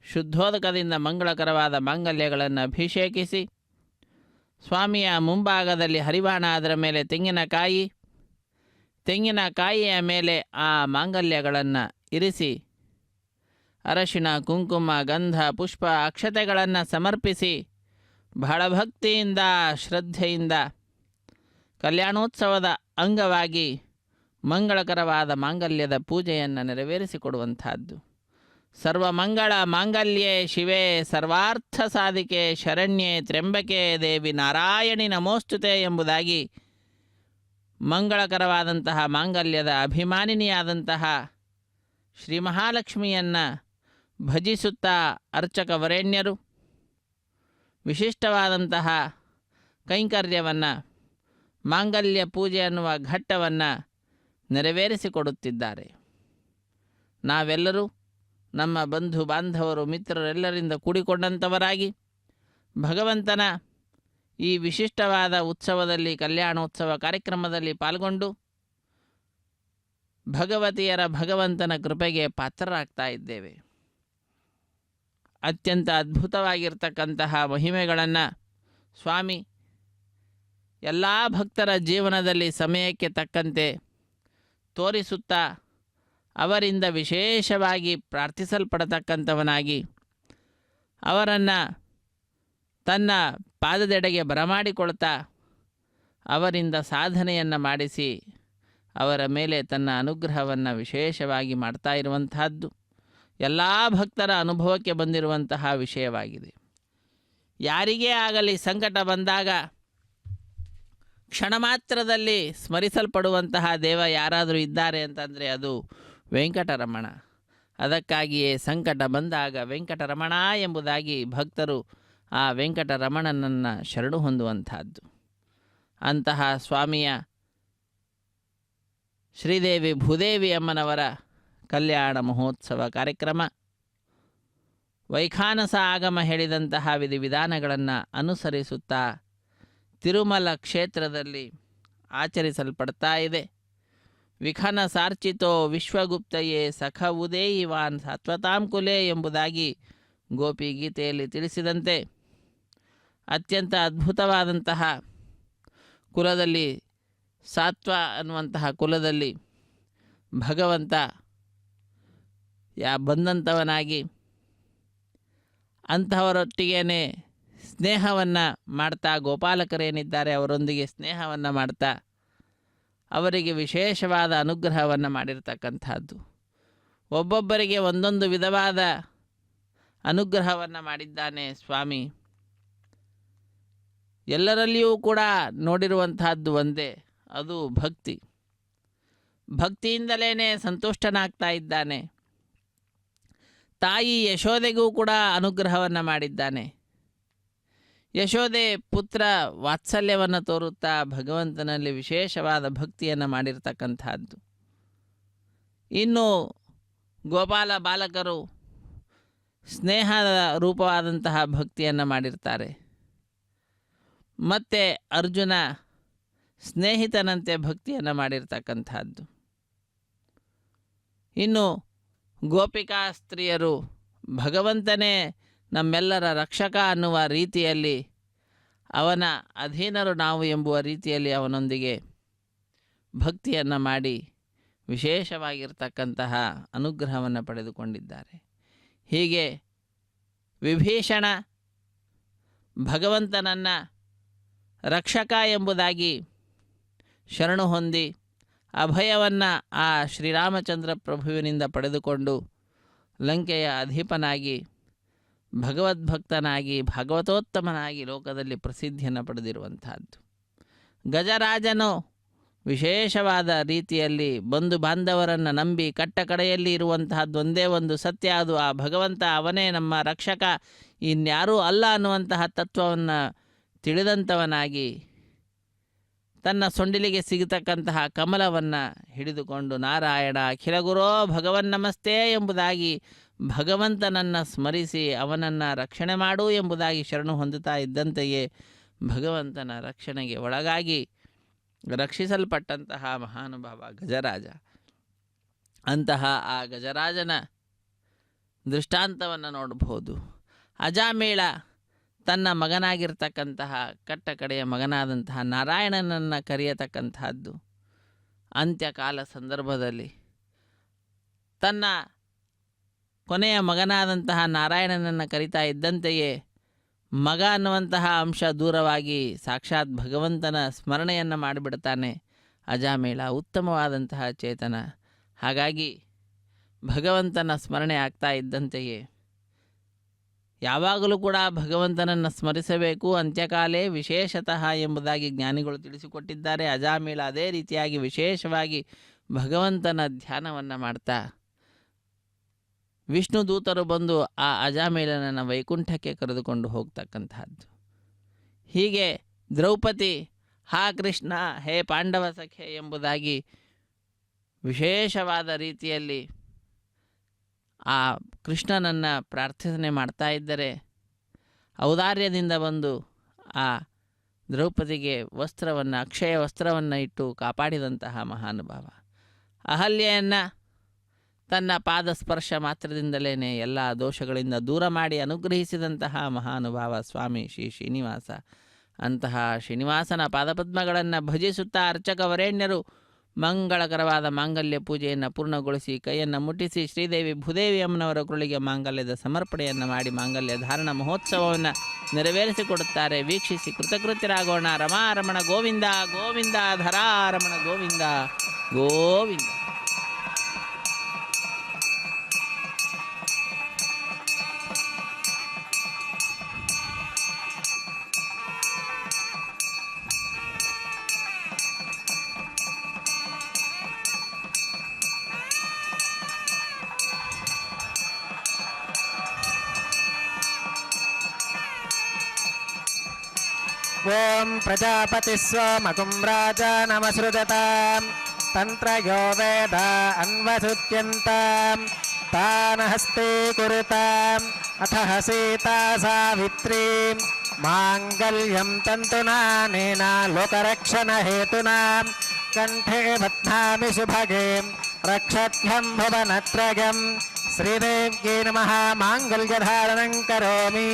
ಶುದ್ಧೋದಕದಿಂದ ಮಂಗಳಕರವಾದ ಮಾಂಗಲ್ಯಗಳನ್ನು ಅಭಿಷೇಕಿಸಿ ಸ್ವಾಮಿಯ ಮುಂಭಾಗದಲ್ಲಿ ಹರಿವಾಣ, ಅದರ ಮೇಲೆ ತೆಂಗಿನಕಾಯಿಯ ಮೇಲೆ ಆ ಮಾಂಗಲ್ಯಗಳನ್ನು ಇರಿಸಿ ಅರಶಿಣ, ಕುಂಕುಮ, ಗಂಧ, ಪುಷ್ಪ, ಅಕ್ಷತೆಗಳನ್ನು ಸಮರ್ಪಿಸಿ ಬಹಳ ಭಕ್ತಿಯಿಂದ ಶ್ರದ್ಧೆಯಿಂದ ಕಲ್ಯಾಣೋತ್ಸವದ ಅಂಗವಾಗಿ ಮಂಗಳಕರವಾದ ಮಾಂಗಲ್ಯದ ಪೂಜೆಯನ್ನು ನೆರವೇರಿಸಿಕೊಡುವಂತಹದ್ದು. ಸರ್ವಮಂಗಳ ಮಾಂಗಲ್ಯೆ ಶಿವೆ ಸರ್ವಾರ್ಥ ಸಾಧಿಕೆ ಶರಣ್ಯೆ ತ್ರ್ಯಂಬಕೆ ದೇವಿ ನಾರಾಯಣಿ ನಮೋಸ್ತುತೆ ಎಂಬುದಾಗಿ ಮಂಗಳಕರವಾದಂತಹ ಮಾಂಗಲ್ಯದ ಅಭಿಮಾನಿನಿಯಾದಂತಹ ಶ್ರೀ ಮಹಾಲಕ್ಷ್ಮಿಯನ್ನು ಭಜಿಸುತ್ತಾ ಅರ್ಚಕ ವರೇಣ್ಯರು ವಿಶಿಷ್ಟವಾದಂತಹ ಕೈಂಕರ್ಯವನ್ನು, ಮಾಂಗಲ್ಯ ಪೂಜೆ ಅನ್ನುವ ಘಟ್ಟವನ್ನು ನೆರವೇರಿಸಿಕೊಡುತ್ತಿದ್ದಾರೆ. ನಾವೆಲ್ಲರೂ ನಮ್ಮ ಬಂಧು ಬಾಂಧವರು ಮಿತ್ರರೆಲ್ಲರಿಂದ ಕೂಡಿಕೊಂಡಂಥವರಾಗಿ ಭಗವಂತನ ಈ ವಿಶಿಷ್ಟವಾದ ಉತ್ಸವದಲ್ಲಿ, ಕಲ್ಯಾಣೋತ್ಸವ ಕಾರ್ಯಕ್ರಮದಲ್ಲಿ ಪಾಲ್ಗೊಂಡು ಭಗವಂತನ ಕೃಪೆಗೆ ಪಾತ್ರರಾಗ್ತಾ ಇದ್ದೇವೆ. ಅತ್ಯಂತ ಅದ್ಭುತವಾಗಿರ್ತಕ್ಕಂತಹ ಮಹಿಮೆಗಳನ್ನು ಸ್ವಾಮಿ ಎಲ್ಲ ಭಕ್ತರ ಜೀವನದಲ್ಲಿ ಸಮಯಕ್ಕೆ ತಕ್ಕಂತೆ ತೋರಿಸುತ್ತಾ ಅವರಿಂದ ವಿಶೇಷವಾಗಿ ಪ್ರಾರ್ಥಿಸಲ್ಪಡತಕ್ಕಂಥವನಾಗಿ ಅವರನ್ನು ತನ್ನ ಪಾದದೆಡೆಗೆ ಬರಮಾಡಿಕೊಳ್ತಾ ಅವರಿಂದ ಸಾಧನೆಯನ್ನು ಮಾಡಿಸಿ ಅವರ ಮೇಲೆ ತನ್ನ ಅನುಗ್ರಹವನ್ನು ವಿಶೇಷವಾಗಿ ಮಾಡ್ತಾ ಇರುವಂತಹದ್ದು ಎಲ್ಲ ಭಕ್ತರ ಅನುಭವಕ್ಕೆ ಬಂದಿರುವಂತಹ ವಿಷಯವಾಗಿದೆ. ಯಾರಿಗೇ ಆಗಲಿ ಸಂಕಟ ಬಂದಾಗ ಕ್ಷಣ ಮಾತ್ರದಲ್ಲಿ ಸ್ಮರಿಸಲ್ಪಡುವಂತಹ ದೇವ ಯಾರಾದರೂ ಇದ್ದಾರೆ ಅಂತಂದರೆ ಅದು ವೆಂಕಟರಮಣ. ಅದಕ್ಕಾಗಿಯೇ ಸಂಕಟ ಬಂದಾಗ ವೆಂಕಟರಮಣ ಎಂಬುದಾಗಿ ಭಕ್ತರು ಆ ವೆಂಕಟರಮಣನನ್ನು ಶರಣು ಹೊಂದುವಂತಹದ್ದು. ಅಂತಹ ಸ್ವಾಮಿಯ ಶ್ರೀದೇವಿ ಭೂದೇವಿ ಅಮ್ಮನವರ ಕಲ್ಯಾಣ ಮಹೋತ್ಸವ ಕಾರ್ಯಕ್ರಮ ವೈಖಾನಸ ಆಗಮ ಹೇಳಿದಂತಹ ವಿಧಿವಿಧಾನಗಳನ್ನು ಅನುಸರಿಸುತ್ತಾ ತಿರುಮಲ ಕ್ಷೇತ್ರದಲ್ಲಿ ಆಚರಿಸಲ್ಪಡ್ತಾ ಇದೆ. ವಿಖನಸಾರ್ಚಿತೋ ವಿಶ್ವಗುಪ್ತಯೇ ಸಖ ಉದೇಯಿವಾನ್ ಸತ್ವತಾಂ ಕುಲೆ ಎಂಬುದಾಗಿ ಗೋಪಿ ಗೀತೆಯಲ್ಲಿ ತಿಳಿಸಿದಂತೆ ಅತ್ಯಂತ ಅದ್ಭುತವಾದಂತಹ ಕುಲದಲ್ಲಿ, ಸಾತ್ವ ಕುಲದಲ್ಲಿ ಭಗವಂತ ಬಂದಂಥವನಾಗಿ ಅಂತಹವರೊಟ್ಟಿಗೇ ಸ್ನೇಹವನ್ನು ಮಾಡ್ತಾ, ಗೋಪಾಲಕರೇನಿದ್ದಾರೆ ಅವರೊಂದಿಗೆ ಸ್ನೇಹವನ್ನು ಮಾಡ್ತಾ ಅವರಿಗೆ ವಿಶೇಷವಾದ ಅನುಗ್ರಹವನ್ನು ಮಾಡಿರ್ತಕ್ಕಂಥದ್ದು. ಒಬ್ಬೊಬ್ಬರಿಗೆ ಒಂದೊಂದು ವಿಧವಾದ ಅನುಗ್ರಹವನ್ನು ಮಾಡಿದ್ದಾನೆ ಸ್ವಾಮಿ. ಎಲ್ಲರಲ್ಲಿಯೂ ಕೂಡ ನೋಡಿರುವಂತಹದ್ದು ಒಂದೇ, ಅದು ಭಕ್ತಿ. ಭಕ್ತಿಯಿಂದಲೇ ಸಂತುಷ್ಟನಾಗ್ತಾ ಇದ್ದಾನೆ. ತಾಯಿ ಯಶೋದೆಗೂ ಕೂಡ ಅನುಗ್ರಹವನ್ನು ಮಾಡಿದ್ದಾನೆ. ಯಶೋದೆ ಪುತ್ರ ವಾತ್ಸಲ್ಯವನ್ನು ತೋರುತ್ತಾ ಭಗವಂತನಲ್ಲಿ ವಿಶೇಷವಾದ ಭಕ್ತಿಯನ್ನು ಮಾಡಿರ್ತಕ್ಕಂಥದ್ದು. ಇನ್ನು ಗೋಪಾಲ ಬಾಲಕರು ಸ್ನೇಹದ ರೂಪವಾದಂತಹ ಭಕ್ತಿಯನ್ನು ಮಾಡಿರ್ತಾರೆ. ಮತ್ತು ಅರ್ಜುನ ಸ್ನೇಹಿತನಂತೆ ಭಕ್ತಿಯನ್ನು ಮಾಡಿರ್ತಕ್ಕಂಥದ್ದು. ಇನ್ನು ಗೋಪಿಕಾ ಸ್ತ್ರೀಯರು ಭಗವಂತನೇ ನಮ್ಮೆಲ್ಲರ ರಕ್ಷಕ ಅನ್ನುವ ರೀತಿಯಲ್ಲಿ, ಅವನ ಅಧೀನರು ನಾವು ಎಂಬುವ ರೀತಿಯಲ್ಲಿ ಅವನೊಂದಿಗೆ ಭಕ್ತಿಯನ್ನು ಮಾಡಿ ವಿಶೇಷವಾಗಿರ್ತಕ್ಕಂತಹ ಅನುಗ್ರಹವನ್ನು ಪಡೆದುಕೊಂಡಿದ್ದಾರೆ. ಹೀಗೆ ವಿಭೀಷಣ ಭಗವಂತನನ್ನು ರಕ್ಷಕ ಎಂಬುದಾಗಿ ಶರಣು ಹೊಂದಿ ಅಭಯವನ್ನು ಆ ಶ್ರೀರಾಮಚಂದ್ರ ಪ್ರಭುವಿನಿಂದ ಪಡೆದುಕೊಂಡು ಲಂಕೆಯ ಅಧೀಪನಾಗಿ ಭಗವದ್ಭಕ್ತನಾಗಿ ಭಾಗವತೋತ್ತಮನಾಗಿ ಲೋಕದಲ್ಲಿ ಪ್ರಸಿದ್ಧಿಯನ್ನು ಪಡೆದಿರುವಂತಹದ್ದು. ಗಜರಾಜನು ವಿಶೇಷವಾದ ರೀತಿಯಲ್ಲಿ ಬಂಧು ಬಾಂಧವರನ್ನು ನಂಬಿ ಕಟ್ಟ ಕಡೆಯಲ್ಲಿ ಇರುವಂತಹದ್ದು ಒಂದೇ ಒಂದು ಸತ್ಯ, ಅದು ಆ ಭಗವಂತ ಅವನೇ ನಮ್ಮ ರಕ್ಷಕ, ಇನ್ಯಾರೂ ಅಲ್ಲ ಅನ್ನುವಂತಹ ತತ್ವವನ್ನು ತಿಳಿದಂಥವನಾಗಿ ತನ್ನ ಸೊಂಡಿಲಿಗೆ ಸಿಗತಕ್ಕಂತಹ ಕಮಲವನ್ನು ಹಿಡಿದುಕೊಂಡು ನಾರಾಯಣ ಅಖಿಲ ಗುರೋ ಭಗವನ್ ನಮಸ್ತೆ ಎಂಬುದಾಗಿ ಭಗವಂತನನ್ನು ಸ್ಮರಿಸಿ ಅವನನ್ನು ರಕ್ಷಣೆ ಮಾಡು ಎಂಬುದಾಗಿ ಶರಣು ಹೊಂದುತ್ತಾ ಇದ್ದಂತೆಯೇ ಭಗವಂತನ ರಕ್ಷಣೆಗೆ ಒಳಗಾಗಿ ರಕ್ಷಿಸಲ್ಪಟ್ಟಂತಹ ಮಹಾನುಭಾವ ಗಜರಾಜ. ಅಂತಹ ಆ ಗಜರಾಜನ ದೃಷ್ಟಾಂತವನ್ನು ನೋಡಬಹುದು. ಅಜಾಮೇಳ ತನ್ನ ಮಗನಾಗಿರ್ತಕ್ಕಂತಹ ಕಟ್ಟ ಕಡೆಯ ಮಗನಾದಂತಹ ನಾರಾಯಣನನ್ನು ಕರೆಯತಕ್ಕಂತಹದ್ದು ಅಂತ್ಯಕಾಲ ಸಂದರ್ಭದಲ್ಲಿ ತನ್ನ ಕೊನೆಯ ಮಗನಾದಂತಹ ನಾರಾಯಣನನ್ನು ಕರಿತಾ ಇದ್ದಂತೆಯೇ ಮಗ ಅನ್ನುವಂತಹ ಅಂಶ ದೂರವಾಗಿ ಸಾಕ್ಷಾತ್ ಭಗವಂತನ ಸ್ಮರಣೆಯನ್ನು ಮಾಡಿಬಿಡ್ತಾನೆ ಅಜಾಮೇಳ. ಉತ್ತಮವಾದಂತಹ ಚೇತನ. ಹಾಗಾಗಿ ಭಗವಂತನ ಸ್ಮರಣೆ ಆಗ್ತಾ ಇದ್ದಂತೆಯೇ ಯಾವಾಗಲೂ ಕೂಡ ಭಗವಂತನನ್ನು ಸ್ಮರಿಸಬೇಕು, ಅಂತ್ಯಕಾಲೇ ವಿಶೇಷತಃ ಎಂಬುದಾಗಿ ಜ್ಞಾನಿಗಳು ತಿಳಿಸಿಕೊಟ್ಟಿದ್ದಾರೆ. ಅಜಾಮೇಳ ಅದೇ ರೀತಿಯಾಗಿ ವಿಶೇಷವಾಗಿ ಭಗವಂತನ ಧ್ಯಾನವನ್ನು ಮಾಡ್ತಾ ವಿಷ್ಣು ದೂತರು ಬಂದು ಆ ಅಜಾಮೇಳನನ್ನು ವೈಕುಂಠಕ್ಕೆ ಕರೆದುಕೊಂಡು ಹೋಗ್ತಕ್ಕಂತಹದ್ದು. ಹೀಗೆ ದ್ರೌಪದಿ ಹಾ ಕೃಷ್ಣ ಹೇ ಪಾಂಡವ ಸಖೆ ಎಂಬುದಾಗಿ ವಿಶೇಷವಾದ ರೀತಿಯಲ್ಲಿ ಆ ಕೃಷ್ಣನನ್ನು ಪ್ರಾರ್ಥನೆ ಮಾಡ್ತಾ ಇದ್ದರೆ ಔದಾರ್ಯದಿಂದ ಬಂದು ಆ ದ್ರೌಪದಿಗೆ ವಸ್ತ್ರವನ್ನು, ಅಕ್ಷಯ ವಸ್ತ್ರವನ್ನು ಇಟ್ಟು ಕಾಪಾಡಿದಂತಹ ಮಹಾನುಭಾವ. ಅಹಲ್ಯೆಯನ್ನು ತನ್ನ ಪಾದ ಸ್ಪರ್ಶ ಮಾತ್ರದಿಂದಲೇ ಎಲ್ಲ ದೋಷಗಳಿಂದ ದೂರ ಮಾಡಿ ಅನುಗ್ರಹಿಸಿದಂತಹ ಮಹಾನುಭಾವ ಸ್ವಾಮಿ ಶ್ರೀ ಶ್ರೀನಿವಾಸ. ಅಂತಹ ಶ್ರೀನಿವಾಸನ ಪಾದಪದ್ಮಗಳನ್ನು ಭಜಿಸುತ್ತಾ ಅರ್ಚಕ ವರೇಣ್ಯರು ಮಂಗಳಕರವಾದ ಮಾಂಗಲ್ಯ ಪೂಜೆಯನ್ನು ಪೂರ್ಣಗೊಳಿಸಿ ಕೈಯನ್ನು ಮುಟ್ಟಿಸಿ ಶ್ರೀದೇವಿ ಭೂದೇವಿ ಅಮ್ಮನವರ ಕುರುಳಿಗೆ ಮಾಂಗಲ್ಯದ ಸಮರ್ಪಣೆಯನ್ನು ಮಾಡಿ ಮಾಂಗಲ್ಯ ಧಾರಣ ಮಹೋತ್ಸವವನ್ನು ನೆರವೇರಿಸಿಕೊಡುತ್ತಾರೆ. ವೀಕ್ಷಿಸಿ ಕೃತಕೃತ್ಯರಾಗೋಣ. ರಮಾರಮಣ ಗೋವಿಂದ ಗೋವಿಂದ, ಧರಾರಮಣ ಗೋವಿಂದ ಗೋವಿಂದ. ಓಂ ಪ್ರಜಾಪತಿ ಸ್ವಮಗುಂ ರಾಜಾನಮಸೃಜತಾಂ ತಂತ್ರಯೋ ವೇದ ಅನ್ವಸುತ್ಯಂತಾಂ ತಾನಹಸ್ತೆ ಕುರುತಾಂ ಅಥ ಸೀತಾ ಸಾವಿತ್ರೀಂ ಮಾಂಗಲ್ಯಂ ತಂತುನಾನೇನ ಲೋಕರಕ್ಷಣ ಹೇತುನಾ ಕಂಠೆ ಬಧ್ನಾಮಿ ಶುಭಗೆ ರಕ್ಷತ್ಯಂ ಭುವನತ್ರಯಂ ಶ್ರೀದೇವ್ಯೈ ನಮಃ ಮಾಂಗಲ್ಯಧಾರಣಂ ಕರೋಮಿ.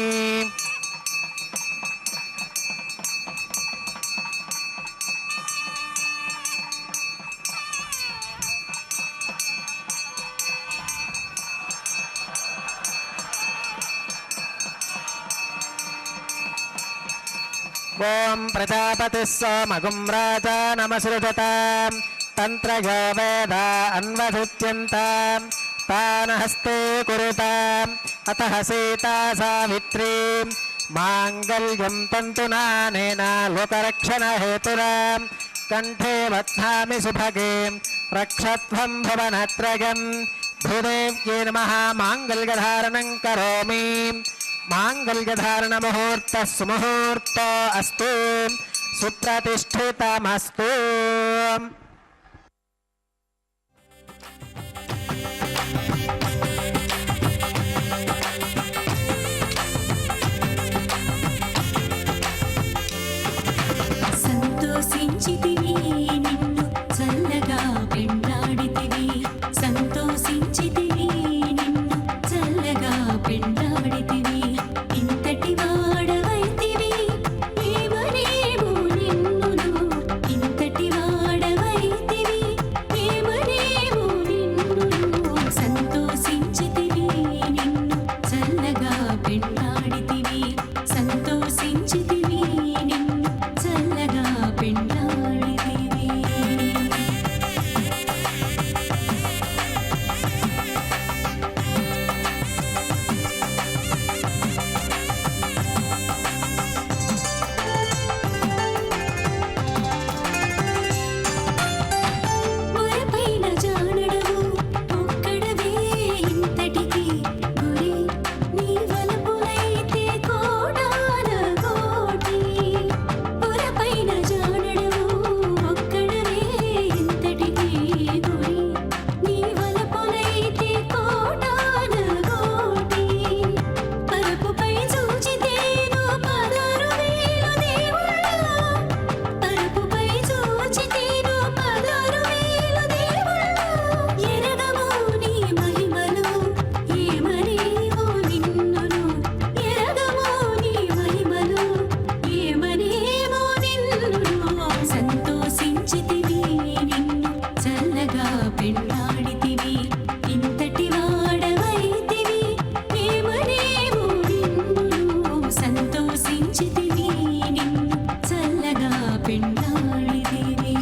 ಓಂ ಪ್ರಜಾಪತಿ ಸ್ವಮಗುಂ ರಾಜಾನಮಸೃಜತಾಂ ತಂತ್ರಯೋ ವೇದ ಅನ್ವಸುತ್ಯಂತಾಂ ತಾನಹಸ್ತೆ ಕುರುತಾಂ ಅಥ ಸೀತಾ ಸಾವಿತ್ರೀಂ ಮಾಂಗಲ್ಯಂ ತಂತುನಾನೇನ ಲೋಕರಕ್ಷಣ ಹೇತುನಾ ಕಂಠೆ ಬಧ್ನಾಮಿ ಶುಭಗೆ ರಕ್ಷತ್ವಂ ಭುವನತ್ರಯಂ ಭೂದೇವ್ಯೈ ನಮಃ ಮಾಂಗಲ್ಯಧಾರಣಂ ಕರೋಮಿ. ಮಾಂಗಲ್ಯಧಾರಣ ಮುಹೂರ್ತ ಸುಮುಹೂರ್ತ ಅಸ್ತು ಸುಪ್ರತಿಷ್ಠಿತಮಸ್ತು. పెంటాడితివి ఇంతటి వాడవైతివి ఏమనేమో నిన్నును ఇంతటి వాడవైతివి ఏమనేమో నిన్నును సంతోషించితివి నిన్ను చల్లగా పెంటాడితివి సంతోషించితివి నిన్ను చల్లగా పెంటాడితివి మొరపైన జానడవు ఒక్కడవే ఇంతటికి గురి నీ వలపులైతే కోడాన కోటి మొరపైన జానడవు ఒక్కడవే ఇంతటికి గురి నీ వలపులైతే కోడాన కోటి పరపుపై చూచితేను 16,000 దేవుళ్ళ పరపుపై చూచితేను 16,000 దేవుళ్ళ ఎరగము నీ మహిమలు ఏమనేమో నిన్నును ఎరగము నీ మహిమలు ఏమనేమో నిన్నును సంతోషించితివి నిన్ను చల్లగా పెంటాడితివి ఇంతటి వాడవైతివి ఏమనేమో నిన్నును సంతోషించితివి నిన్ను చల్లగా పెంటాడితివి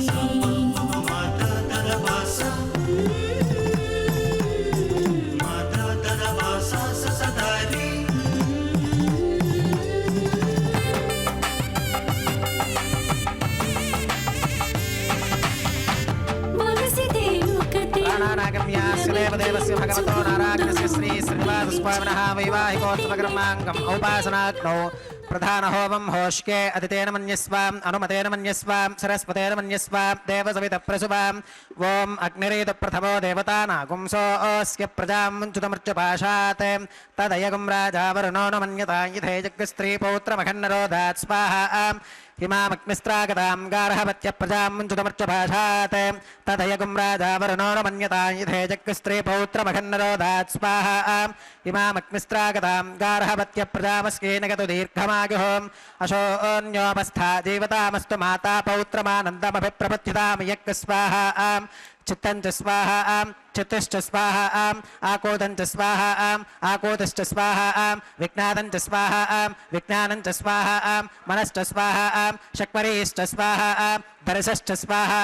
మనసితే ఒకతే ప్రాణానాగమ్యాస్యదేవదేవస్య భగవతో నారాయణస్య శ్రీ శ్రీనివాసస్వామినः వైవాహికోత్సవకర్మాంగం ఔపాసనాగ్నౌ ప్రధానహోమం హోష్కే అదితేన మన్యస్వాం అనుమతేన మన్యస్వాం సరస్వతేన మన్యస్వాం దేవసవితప్రసువాం ఓం అగ్నిరేతు ప్రథమో దేవతానాగుంసోऽస్య ప్రజాం చ్యుతమర్చుపాశాత్ తదయగుం రాజావరుణో న మన్యతా యథేజగ్స్త్రీపౌత్రమఖన్నరోధాత్ స్వాహా హిమామగ్నిస్త్రాగతాం గార్హవత్య ప్రజాం చ్యుతమర్చుపాశాత్ తదయగుం రాజావరుణో న మన్యతా యథేజగ్స్త్రీపౌత్రమఖన్నరోధాత్ స్వాహా హిమామగ్నిస్త్రాగతాం గార్హవత్య ప్రజామస్కేన గతు దీర్ఘమాయుః అశోన్యోపస్థా జీవతామస్తు మాతా పౌత్రమానందమభిప్రపత్యుతాం యజ్ఞ స్వాహా చిత్తం చ స్వాహా చిత్తశ్చ స్వాహా ఆకోదం చ స్వాహా ఆకోదశ్చ స్వాహా విజ్ఞానం చ స్వాహా విజ్ఞానం చ స్వాహా మనశ్చ స్వాహా శక్వరీశ్చ స్వాహా ధరసశ్చ స్వాహా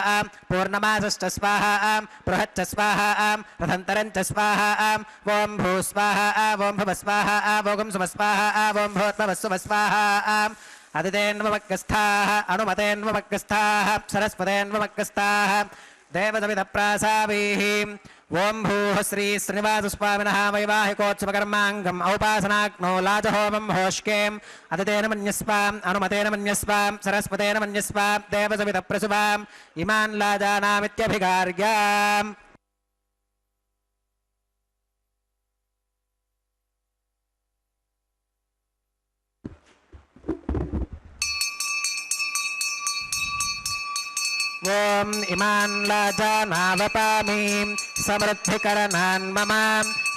పూర్ణమాసశ్చ స్వాహా బృహచ్చ స్వాహా రథంతరం చ స్వాహా ఓం భూ స్వాహా ఓం భువ స్వాహా ఓం సుమ స్వాహా ఓం భూత్వః స్వ స్వాహా అదితేన్వమగ్గస్థాః అనుమతేన్వమగ్గస్థాః సరస్వతేన్వమగ్గస్థాః దేవసవితప్రాసావీః ఓం భూః శ్రీ శ్రీనివాసస్వామినः వైవాహికోత్సవకర్మాంగం ఔపాసనాగ్నో లాజహోమం హోష్కేం అదితేన మన్యస్వాం అనుమతేన మన్యస్వాం సరస్వతేన మన్యస్వాం దేవసవితప్రసువాం ఇమాన్ లాజానామిత్యభిగార్యాం ఓం ఇమాన్ లాజానావపామి సమృద్ధికరణాన్ మమ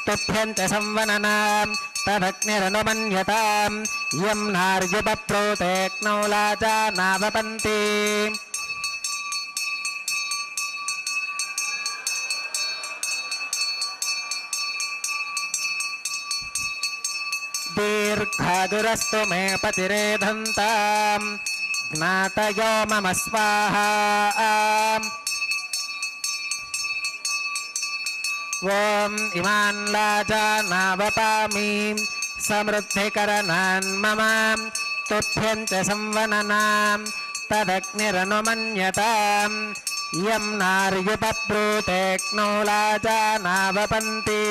తుభ్యం చ సంవననాం తదగ్నిరనుమన్యతాం యం నార్యుపప్రోతేక్నౌ లాజానావపంతి దీర్ఘాదురస్తు మే పతిరేధంతాం జ్ఞాతయో మమ స్వాహా ఓం ఇమాన్ లాజానావపామి సమృద్ధికరణాన్ మమ తుభ్యం చ సంవననాం తదగ్నిరనుమన్యతాం యం నార్యుపబ్రూతేక్నౌ లాజానావపంతి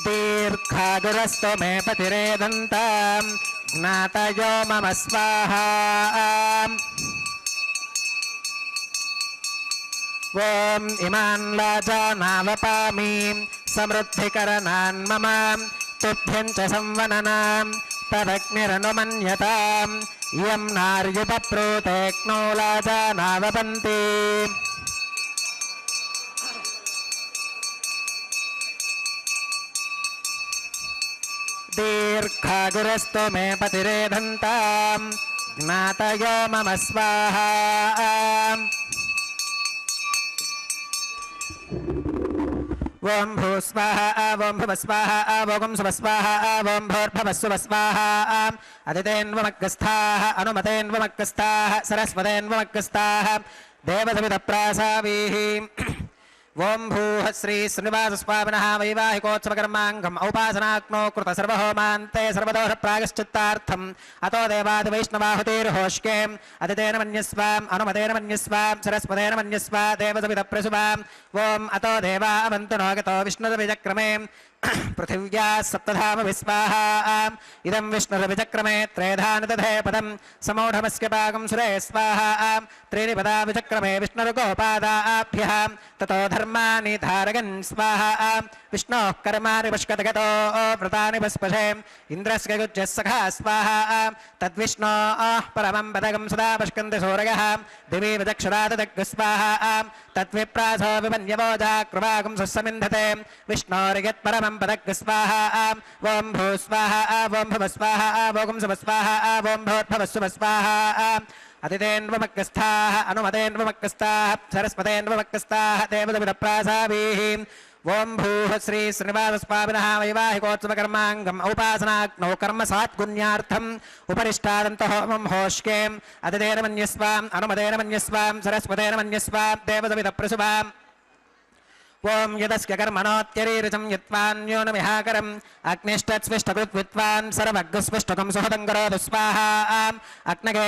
దీర్ఘాదురస్తు మే పతిరేదంతాం జ్ఞాతయో మమ స్వాహా ఓం ఇమాన్ లాజానావపామి సమృద్ధికరణాన్ మమ తుభ్యం చ సంవననాం తదగ్నిరనుమన్యతాం యం నార్యుపప్రోతేక్నో లాజానావపంతి गुरुर्खागुरस्तु मे पतिरेधन्ताम् ज्ञातयो मम स्वाहा ओम भूस्वाहा ओम भुवस्वाहा ओम सुवस्वाहा ओम भूर्भुवस्सुवस्वाहा अदितेन्वमग्गस्थाः अनुमतेन्वमग्गस्थाः सरस्वतेन्वमग्गस्थाः देवसविदप्रासावीः ओम भूः श्री श्रीनिवासस्वामिनः वैवाहिकोत्सवकर्माङ्गम् औपासनाग्नो कृत सर्वहोमान्ते सर्वदोषप्रायश्चित्तार्थम् अतो देवादिवैष्णवाहुतिर्होष्के अदितेन मन्यस्वाम् अनुमतेन मन्यस्वाम् सरस्वतेन मन्यस्वा देवसविदप्रसुवाम् ओम अतो देवा अवन्तु नो गतो विष्णुरविचक्रमे पृथिव्या सप्तधाम विस्वाहा इदं विष्णुरविचक्रमे त्रेधानि दधे पदं समौढमस्य पाकं सुरे स्वाहा त्रीणि पदा विचक्रमे विष्णुर्गोपादाभ्यः ततो धर्माणि धारयन् स्वाहा विष्णोः कर्माणि पुष्कतगतो व्रतानि पुष्पशे इन्द्रस्य गुज्जः सखा स्वाहा तद्विष्णोः परमं पदकं सदा पुष्कन्ति सूरयः दिवि विचक्षुरादग् स्वाहा तद्विप्रासो विमन्यवोजा कृपाकं सुसमिन्धते विष्णोर्यत्परमं पदग् स्वाहा ओम भूस्वाहा ओम भुवस्वाहा ओम सुवस्वाहा ओम भूर्भुवस्सुवस्वाहा अदितेन्वमग्गस्थाः अनुमतेन्वमग्गस्थाः सरस्वतेन्वमग्गस्थाः देवसविदप्रासावीः ओम भूः श्री श्रीनिवासस्वामिनः वैवाहिकोत्सवकर्माङ्गम् औपासनाग्नौ कर्म सात्पुण्यार्थम् उपरिष्टादन्तः होमं होष्के अदितेन मन्यस्वाम् अनुमतेन मन्यस्वाम् सरस्वतेन मन्यस्वाम् देवसविदप्रसुवाम् ओम यदस्य कर्मणोत्यरीरिचं यत्वान्योनमिहाकरम् अग्निष्टत्स्विष्टकृत्वित्वान् सर्वग्स्विष्टकं सुहतं करोतु स्वाहा अग्नगे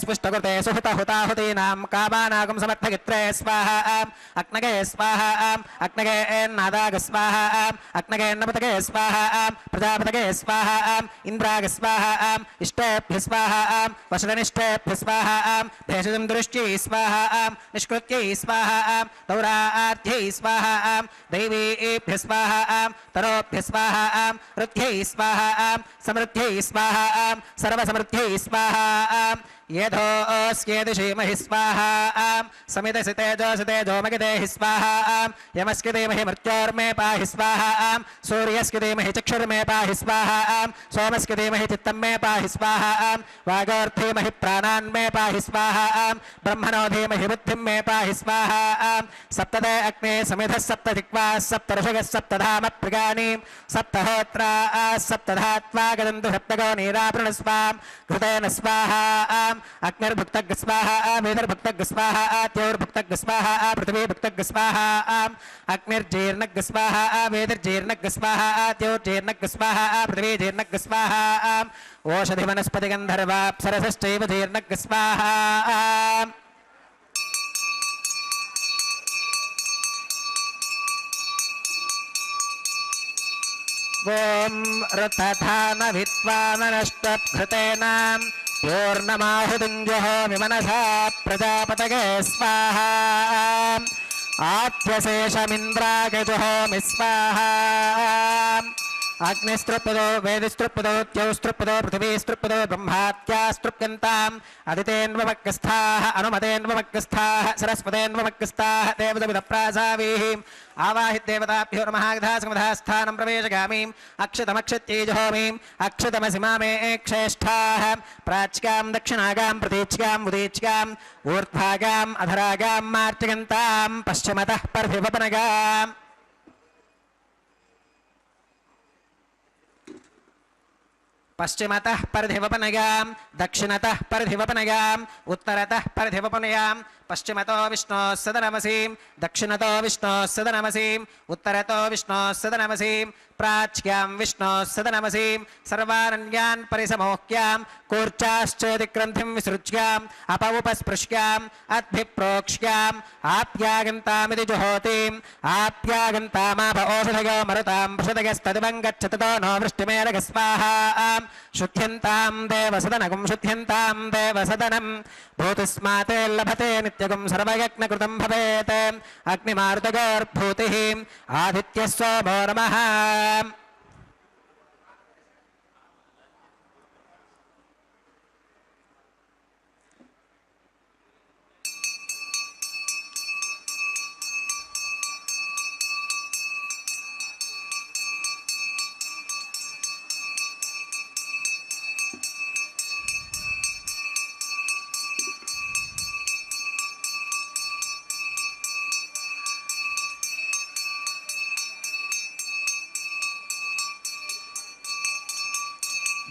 स्विष्टकृते सुहतहुताहुतीनां कामानागं समर्थगित्रे स्वाहा अग्नगे स्वाहा अग्नगे नादाग स्वाहा अग्नगे नपतगे स्वाहा प्रजापतगे स्वाहा इन्द्राग स्वाहा इष्टेभ्य स्वाहा वशनिष्ठेभ्य स्वाहा भेषजं दृष्ट्यै स्वाहा निष्कृत्यै स्वाहा तौरार्थ्यै स्वाहा दैवीभ्य स्वाहा तरोभ्य स्वाहा ऋत्यै स्वाहा समृद्ध्यै स्वाहा सर्वसमृद्ध्यै स्वाहा येधोऽस्येदिषीमहि स्वाहा समिदसि तेजोसि तेजोमगिदेहि स्वाहा यमस्कि धीमहि मृत्योर्मे पाहि स्वाहा सूर्यस्कि धीमहि चक्षुर्मे पाहि स्वाहा सोमस्कि धीमहि चित्तं मे पाहि स्वाहा वागोर्धीमहि प्राणान् मे पाहि स्वाहा ब्रह्मणो धीमहि बुद्धिं मे पाहि स्वाहा सप्तदे अग्ने समिधः सप्त जिह्वाः सप्त ऋषयः सप्तधाम प्रियाणि सप्तहोत्रा सप्तधात्वा गदन्तु सप्तगो नीरावृणस्वां घृतेन स्वाहा अग्निर्भुक्तग् स्वाहा मेधर्भुक्तग् स्वाहा त्योर्भुक्तग् स्वाहा पृथिवीभुक्तग् स्वाहा अग्निर्जीर्णग् स्वाहा वेदिर्जीर्णग् स्वाहा त्योर्जीर्णग् स्वाहा पृथिवीजीर्णग् स्वाहा ओषधिवनस्पतिगन्धर्वाप्सरसश्चैव जीर्णग् स्वाहा ओम रथधान विद्वाननष्टभृतेनां पूर्णमाहुतिञ्जहोमि मनसा प्रजापतये स्वाहा आद्यशेषमिन्द्रागजुहोमि स्वाहा अग्निस्त्रुपदो वेदिस्त्रुपदो द्यौस्त्रुपदो पृथिवीस्त्रुपदो ब्रह्मात्यास्तृप्यन्ताम् अदितेन्वमग्गस्थाः अनुमतेन्वमग्गस्थाः सरस्वतेन्वमग्गस्थाः देवसविदप्रासावीः आवाहि देवताभ्यो नमः यथासमधास्थानं प्रवेशगामीम् अक्षतमक्षत्यैजहोमीम् अक्षतमसि मामे क्षेष्ठाः प्राच्यां दक्षिणागां प्रतीच्याम् उदीच्याम् ऊर्ध्वागाम् अधरागां मार्जयन्तां पश्चिमतः पर्भिवपनगाम् पश्चिमतः परिधिवपनयां दक्षिणतः परिधिवपनयां उत्तरतः परिधिवपनयां पश्चिमतो विष्णोः सदनमसीं दक्षिणतो विष्णोः सदनमसीं उत्तरतो विष्णोः सदनमसीं प्राच्यां विष्णोः सदनमसीं सर्वारण्यान् परिसमोह्यां कूर्चाश्चेदिग्रन्थिं विसृज्याम् अपौपस्पृश्याम् अद्भिप्रोक्ष्याम् आप्यागन्तामिति जुहोतिम् आप्यागन्तामाप ओषधयो मरुतां पृषदयस्तदिवं गच्छततो नो वृष्टिमेरग स्वाहा शुद्ध्यन्तां देवसदनगुं शुद्ध्यन्तां देवसदनं भूतिस्माते लभते नित्यगुं सर्वयज्ञकृतं भवेत् अग्निमारुतगोर्भूतिः आदित्यः सोमो नमः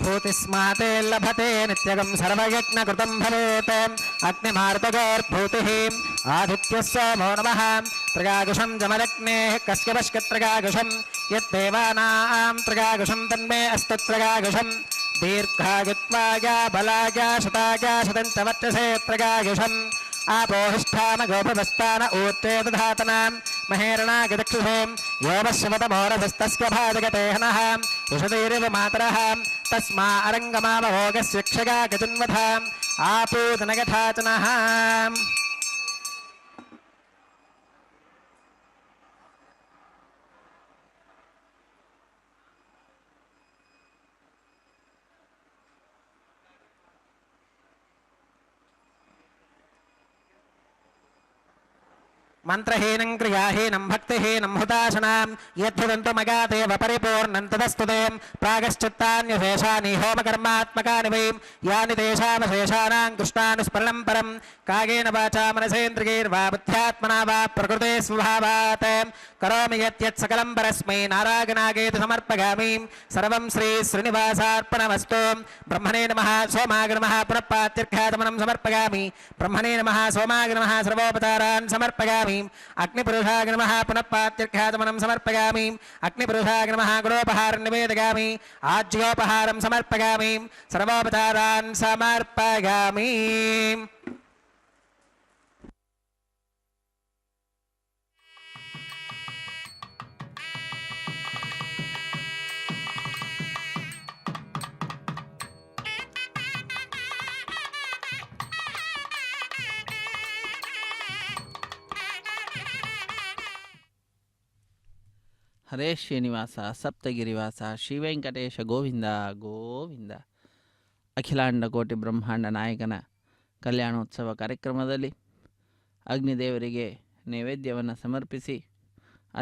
भूतिस्माते लभते नित्यगं सर्वयज्ञकृतं भवेत् अग्निमार्तगोर्भूतिः आदित्यः सोमो नमः त्रिगागुषं जमदग्नेः कस्य वश्कत्रिगागुषं यद्देवानां त्रिगागुषं तन्मे अस्तु त्रिगागुषं दीर्घायुत्वाया बलाया शताया शतं च वर्चसे त्रिगागुषम् आपोहिष्ठान गोपवस्तान ऊर्ते दधातनां महेरणागदक्षुषे योमश्रवतमोरभस्तस्य भाजगते हनः उषधीरिव मातरः तस्मा अरङ्गमामभोगस्य क्षगा गजन्वथाम् आपूदनगथाचनः मंत्रहीनं क्रियाहीनं भक्तिहीनं हुताशनां यद्भुदन्तु मगादेव परिपूर्णं तदस्तुते प्रागश्चित्तान्यशेषानि होमकर्मात्मकानि वै यानि तेषामशेषाणां कृष्णानुस्मरणं परं कायेन वाचा मनसेन्द्रियैर्वा बुद्ध्यात्मना वा प्रकृते स्वभावात् करोमि यत् सकलं परस्मै नारायणागेति समर्पयामि सर्वं श्री श्रीनिवासार्पणमस्तु ब्रह्मणे नमः सोमाय नमः पुनःपात्यर्घ्यागमनं समर्पयामि ब्रह्मणे नमः सोमाय नमः सर्वोपचारान् समर्पयामि अग्निपुरुषाय नमः पुनःपात्यर्घ्यागमनं समर्पयामि अग्निपुरुषाय नमः गुरोपहारं निवेदयामि आज्योपहारं समर्पयामि सर्वोपचारान् समर्पयामि ಹರೇ ಶ್ರೀನಿವಾಸ ಸಪ್ತಗಿರಿವಾಸ ಶ್ರೀವೆಂಕಟೇಶ ಗೋವಿಂದ ಗೋವಿಂದ. ಅಖಿಲಾಂಡ ಕೋಟಿ ಬ್ರಹ್ಮಾಂಡ ನಾಯಕನ ಕಲ್ಯಾಣೋತ್ಸವ ಕಾರ್ಯಕ್ರಮದಲ್ಲಿ ಅಗ್ನಿದೇವರಿಗೆ ನೈವೇದ್ಯವನ್ನು ಸಮರ್ಪಿಸಿ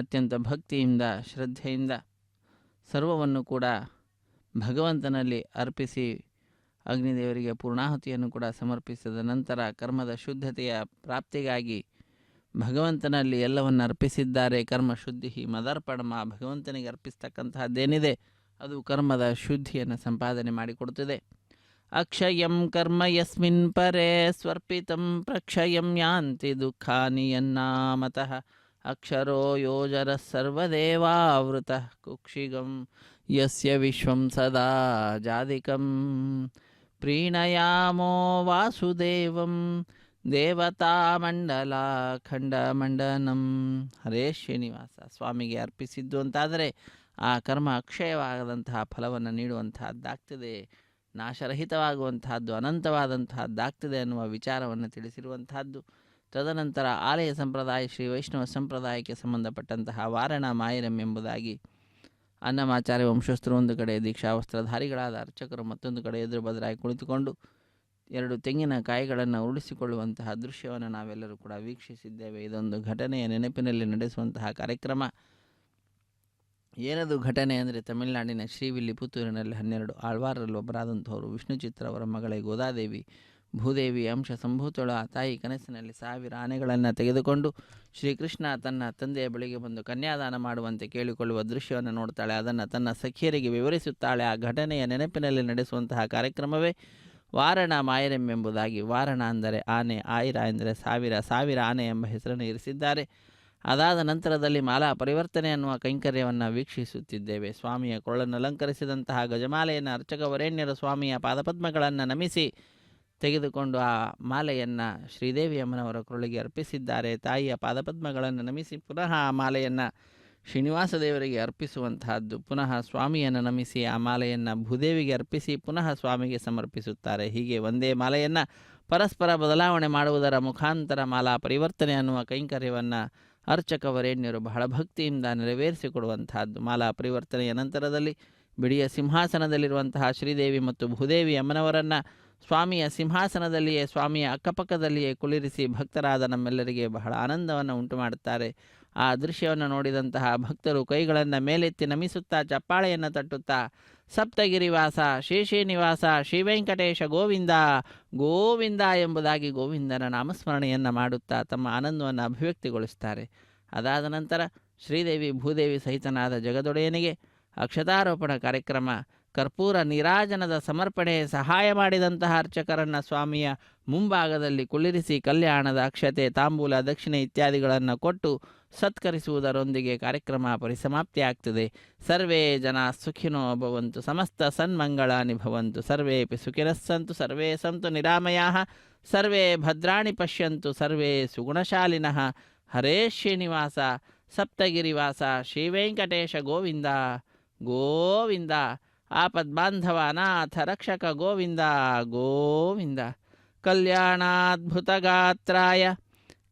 ಅತ್ಯಂತ ಭಕ್ತಿಯಿಂದ ಶ್ರದ್ಧೆಯಿಂದ ಸರ್ವವನ್ನು ಕೂಡ ಭಗವಂತನಲ್ಲಿ ಅರ್ಪಿಸಿ ಅಗ್ನಿದೇವರಿಗೆ ಪೂರ್ಣಾಹುತಿಯನ್ನು ಕೂಡ ಸಮರ್ಪಿಸಿದ ನಂತರ ಕರ್ಮದ ಶುದ್ಧತೆಯ ಪ್ರಾಪ್ತಿಗಾಗಿ ಭಗವಂತನಲ್ಲಿ ಎಲ್ಲವನ್ನು ಅರ್ಪಿಸಿದ್ದಾರೆ. ಕರ್ಮ ಶುದ್ಧಿ ಮದರ್ಪಣಮ, ಭಗವಂತನಿಗೆ ಅರ್ಪಿಸ್ತಕ್ಕಂತಹದ್ದೇನಿದೆ ಅದು ಕರ್ಮದ ಶುದ್ಧಿಯನ್ನು ಸಂಪಾದನೆ ಮಾಡಿಕೊಡುತ್ತದೆ. ಅಕ್ಷಯಂ ಕರ್ಮ ಯಸ್ಮಿನ್ ಪರೇ ಸ್ವರ್ಪಿತಂ ಪ್ರಕ್ಷಯಂ ಯಾಂತಿ ದುಃಖಾನಿ ಯನ್ನಾಮತಃ ಅಕ್ಷರೋ ಯೋಜರ ಸರ್ವದೇವಾವೃತಃ ಕುಕ್ಷಿಗಂ ಯಸ್ಯ ವಿಶ್ವಂ ಸದಾ ಜಾದಿಕಂ ಪ್ರೀಣಯಾಮೋ ವಾಸುದೇವಂ ದೇವತಾಮಂಡಲ ಖಂಡಮಂಡನಂ. ಹರೇ ಶ್ರೀನಿವಾಸ. ಸ್ವಾಮಿಗೆ ಅರ್ಪಿಸಿದ್ದು ಅಂತಾದರೆ ಆ ಕರ್ಮ ಅಕ್ಷಯವಾಗದಂತಹ ಫಲವನ್ನು ನೀಡುವಂತಹದ್ದಾಗ್ತದೆ, ನಾಶರಹಿತವಾಗುವಂತಹದ್ದು, ಅನಂತವಾದಂತಹದ್ದಾಗ್ತದೆ ಅನ್ನುವ ವಿಚಾರವನ್ನು ತಿಳಿಸಿರುವಂತಹದ್ದು. ತದನಂತರ ಆಲಯ ಸಂಪ್ರದಾಯ ಶ್ರೀ ವೈಷ್ಣವ ಸಂಪ್ರದಾಯಕ್ಕೆ ಸಂಬಂಧಪಟ್ಟಂತಹ ವಾರಣ ಮಾಯರಂ ಎಂಬುದಾಗಿ ಅನ್ನಮಾಚಾರ್ಯ ವಂಶಸ್ಥರು ಒಂದು ಕಡೆ, ದೀಕ್ಷಾವಸ್ತ್ರಧಾರಿಗಳಾದ ಅರ್ಚಕರು ಮತ್ತೊಂದು ಕಡೆ ಎದುರು ಬದಲಾಗಿ ಕುಳಿತುಕೊಂಡು 2 ತೆಂಗಿನಕಾಯಿಗಳನ್ನು ಉರುಳಿಸಿಕೊಳ್ಳುವಂತಹ ದೃಶ್ಯವನ್ನು ನಾವೆಲ್ಲರೂ ಕೂಡ ವೀಕ್ಷಿಸಿದ್ದೇವೆ. ಇದೊಂದು ಘಟನೆಯ ನೆನಪಿನಲ್ಲಿ ನಡೆಸುವಂತಹ ಕಾರ್ಯಕ್ರಮ. ಏನದು ಘಟನೆ ಅಂದರೆ, ತಮಿಳುನಾಡಿನ ಶ್ರೀವಿಲ್ಲಿಪುತ್ತೂರಿನಲ್ಲಿ 12 ಆಳ್ವಾರರಲ್ಲಿ ಒಬ್ಬರಾದಂಥವರು ವಿಷ್ಣು ಚಿತ್ರ ಅವರ ಮಗಳೇ ಗೋದಾದೇವಿ ಭೂದೇವಿ ಅಂಶ ಸಂಭೂತಳು. ಆ ತಾಯಿ ಕನಸಿನಲ್ಲಿ 1000 ಆನೆಗಳನ್ನು ತೆಗೆದುಕೊಂಡು ಶ್ರೀಕೃಷ್ಣ ತನ್ನ ತಂದೆಯ ಬಳಿಗೆ ಬಂದು ಕನ್ಯಾದಾನ ಮಾಡುವಂತೆ ಕೇಳಿಕೊಳ್ಳುವ ದೃಶ್ಯವನ್ನು ನೋಡ್ತಾಳೆ. ಅದನ್ನು ತನ್ನ ಸಖಿಯರಿಗೆ ವಿವರಿಸುತ್ತಾಳೆ. ಆ ಘಟನೆಯ ನೆನಪಿನಲ್ಲಿ ನಡೆಸುವಂತಹ ಕಾರ್ಯಕ್ರಮವೇ ವಾರಣ ಮಾಯರಂ ಎಂಬುದಾಗಿ. ವಾರಣ ಅಂದರೆ ಆನೆ, ಆಯಿರ ಎಂದರೆ 1000 ಆನೆ ಎಂಬ ಹೆಸರನ್ನು ಇರಿಸಿದ್ದಾರೆ. ಅದಾದ ನಂತರದಲ್ಲಿ ಮಾಲಾ ಪರಿವರ್ತನೆ ಅನ್ನುವ ಕೈಂಕರ್ಯವನ್ನು ವೀಕ್ಷಿಸುತ್ತಿದ್ದೇವೆ. ಸ್ವಾಮಿಯ ಕೊಳ್ಳನ್ನು ಅಲಂಕರಿಸಿದಂತಹ ಗಜಮಾಲೆಯನ್ನು ಅರ್ಚಕ ವರೇಣ್ಯರು ಸ್ವಾಮಿಯ ಪಾದಪದ್ಮಗಳನ್ನು ನಮಿಸಿ ತೆಗೆದುಕೊಂಡು ಆ ಮಾಲೆಯನ್ನು ಶ್ರೀದೇವಿಯಮ್ಮನವರ ಕೊರಳಿಗೆ ಅರ್ಪಿಸಿದ್ದಾರೆ. ತಾಯಿಯ ಪಾದಪದ್ಮಗಳನ್ನು ನಮಿಸಿ ಪುನಃ ಆ ಮಾಲೆಯನ್ನು ಶ್ರೀನಿವಾಸ ದೇವರಿಗೆ ಅರ್ಪಿಸುವಂತಹದ್ದು. ಪುನಃ ಸ್ವಾಮಿಯನ್ನು ನಮಿಸಿ ಆ ಮಾಲೆಯನ್ನು ಭೂದೇವಿಗೆ ಅರ್ಪಿಸಿ ಪುನಃ ಸ್ವಾಮಿಗೆ ಸಮರ್ಪಿಸುತ್ತಾರೆ. ಹೀಗೆ ಒಂದೇ ಮಾಲೆಯನ್ನು ಪರಸ್ಪರ ಬದಲಾವಣೆ ಮಾಡುವುದರ ಮುಖಾಂತರ ಮಾಲಾ ಪರಿವರ್ತನೆ ಅನ್ನುವ ಕೈಂಕರ್ಯವನ್ನು ಅರ್ಚಕ ವರೇಣ್ಯರು ಬಹಳ ಭಕ್ತಿಯಿಂದ ನೆರವೇರಿಸಿಕೊಡುವಂತಹದ್ದು. ಮಾಲಾ ಪರಿವರ್ತನೆಯ ನಂತರದಲ್ಲಿ ಬಿಡಿಯ ಸಿಂಹಾಸನದಲ್ಲಿರುವಂತಹ ಶ್ರೀದೇವಿ ಮತ್ತು ಭೂದೇವಿ ಅಮ್ಮನವರನ್ನು ಸ್ವಾಮಿಯ ಸಿಂಹಾಸನದಲ್ಲಿಯೇ, ಸ್ವಾಮಿಯ ಅಕ್ಕಪಕ್ಕದಲ್ಲಿಯೇ ಕುಳ್ಳಿರಿಸಿ ಭಕ್ತರಾದ ನಮ್ಮೆಲ್ಲರಿಗೆ ಬಹಳ ಆನಂದವನ್ನು ಉಂಟು ಮಾಡುತ್ತಾರೆ. ಆ ದೃಶ್ಯವನ್ನು ನೋಡಿದಂತಹ ಭಕ್ತರು ಕೈಗಳನ್ನು ಮೇಲೆತ್ತಿ ನಮಿಸುತ್ತಾ ಚಪ್ಪಾಳೆಯನ್ನು ತಟ್ಟುತ್ತಾ ಸಪ್ತಗಿರಿವಾಸ ಶ್ರೀನಿವಾಸ ಶ್ರೀವೆಂಕಟೇಶ ಗೋವಿಂದ ಗೋವಿಂದ ಎಂಬುದಾಗಿ ಗೋವಿಂದನ ನಾಮಸ್ಮರಣೆಯನ್ನು ಮಾಡುತ್ತಾ ತಮ್ಮ ಆನಂದವನ್ನು ಅಭಿವ್ಯಕ್ತಿಗೊಳಿಸುತ್ತಾರೆ. ಅದಾದ ನಂತರ ಶ್ರೀದೇವಿ ಭೂದೇವಿ ಸಹಿತನಾದ ಜಗದೊಡೆಯನಿಗೆ ಅಕ್ಷತಾರೋಪಣ ಕಾರ್ಯಕ್ರಮ ಕರ್ಪೂರ ನೀರಾಜನದ ಸಮರ್ಪಣೆ ಸಹಾಯ ಮಾಡಿದಂತಹ ಅರ್ಚಕರನ್ನು ಸ್ವಾಮಿಯ ಮುಂಭಾಗದಲ್ಲಿ ಕುಳ್ಳಿರಿಸಿ ಕಲ್ಯಾಣದ ಅಕ್ಷತೆ ತಾಂಬೂಲ ದಕ್ಷಿಣೆ ಇತ್ಯಾದಿಗಳನ್ನು ಕೊಟ್ಟು ಸತ್ಕರಿಸುವುದರೊಂದಿಗೆ ಕಾರ್ಯಕ್ರಮ ಪರಿಸಮಾಪ್ತಿಯಾಗ್ತದೆ. ಸರ್ವೇ ಜನ ಸುಖಿನೋ ಭವಂತು, ಸಮಸ್ತ ಸನ್ಮಂಗಳಾನಿ ಭವಂತು, ಸರ್ವೇಪಿ ಸುಖಿನಸ್ಸಂತು, ಸರ್ವೇ ಸಂತು ನಿರಾಮಯಾಃ, ಸರ್ವೇ ಭದ್ರಾಣಿ ಪಶ್ಯಂತು, ಸರ್ವೇ ಸುಗುಣಶಾಲಿನಃ. ಹರೇ ಶ್ರೀನಿವಾಸ ಸಪ್ತಗಿರಿವಾಸ ಶ್ರೀವೆಂಕಟೇಶ ಗೋವಿಂದ ಗೋವಿಂದ. ಆಪದ್ಬಾಂಧವ ಅನಾಥ ರಕ್ಷಕ ಗೋವಿಂದ ಗೋವಿಂದ. ಕಲ್ಯಾಣಾದ್ಭುತಗಾತ್ರಾಯ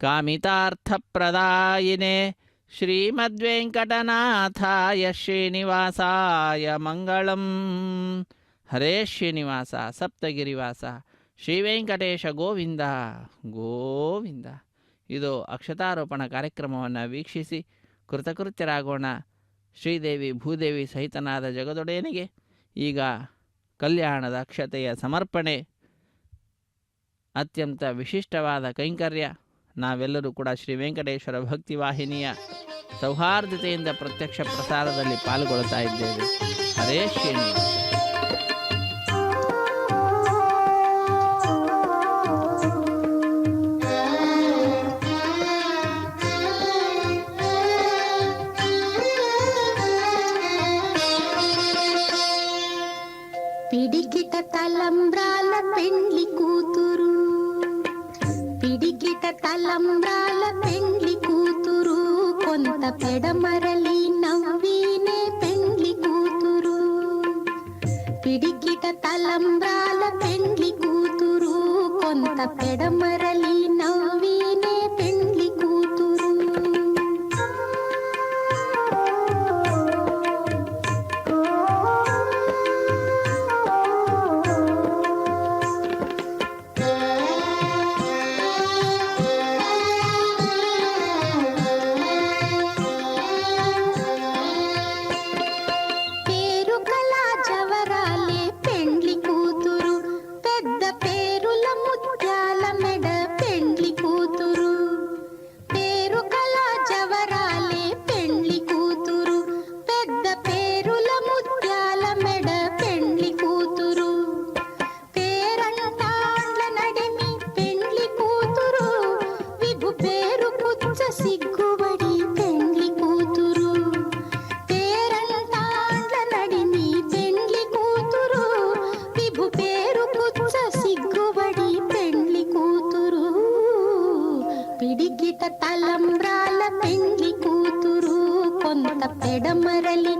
ಕಾಮಿತಾರ್ಥಪ್ರದಾಯಿನೇ ಶ್ರೀಮದ್ವೆಂಕಟನಾಥಾಯ ಶ್ರೀನಿವಾಸಾಯ ಮಂಗಳಂ. ಹರೇ ಶ್ರೀನಿವಾಸ ಸಪ್ತಗಿರಿವಾಸ ಶ್ರೀವೆಂಕಟೇಶ ಗೋವಿಂದ ಗೋವಿಂದ. ಇದು ಅಕ್ಷತಾರೋಪಣ ಕಾರ್ಯಕ್ರಮವನ್ನು ವೀಕ್ಷಿಸಿ ಕೃತಕೃತ್ಯರಾಗೋಣ. ಶ್ರೀದೇವಿ ಭೂದೇವಿ ಸಹಿತನಾದ ಜಗದೊಡೆಯನಿಗೆ ಈಗ ಕಲ್ಯಾಣದ ಅಕ್ಷತೆಯ ಸಮರ್ಪಣೆ ಅತ್ಯಂತ ವಿಶಿಷ್ಟವಾದ ಕೈಂಕರ್ಯ. ನಾವೆಲ್ಲರೂ ಕೂಡ ಶ್ರೀ ವೆಂಕಟೇಶ್ವರ ಭಕ್ತಿ ವಾಹಿನಿಯ ಸೌಹಾರ್ದತೆಯಿಂದ ಪ್ರತ್ಯಕ್ಷ ಪ್ರಸಾರದಲ್ಲಿ ಪಾಲ್ಗೊಳ್ತಾ ಇದ್ದೇವೆ. ಹರೇ ಶ್ರೀನಿವಾಸ. పిడికిట తలంబ్రాల పెండ్లి కూతురు, పిడికిట తలంబ్రాల పెండ్లి కూతురు, కొంత పెడమరలి నవ్వినే పెండ్లి కూతురు. పిడికిట తలంబ్రాల పెండ్లి కూతురు, కొంత పెడమరలి నవ్వినే పెండ్లి కూతురు. పిడికిట తలంబ్రాల పెండ్లి కూతురు, కొంత పెడమరలి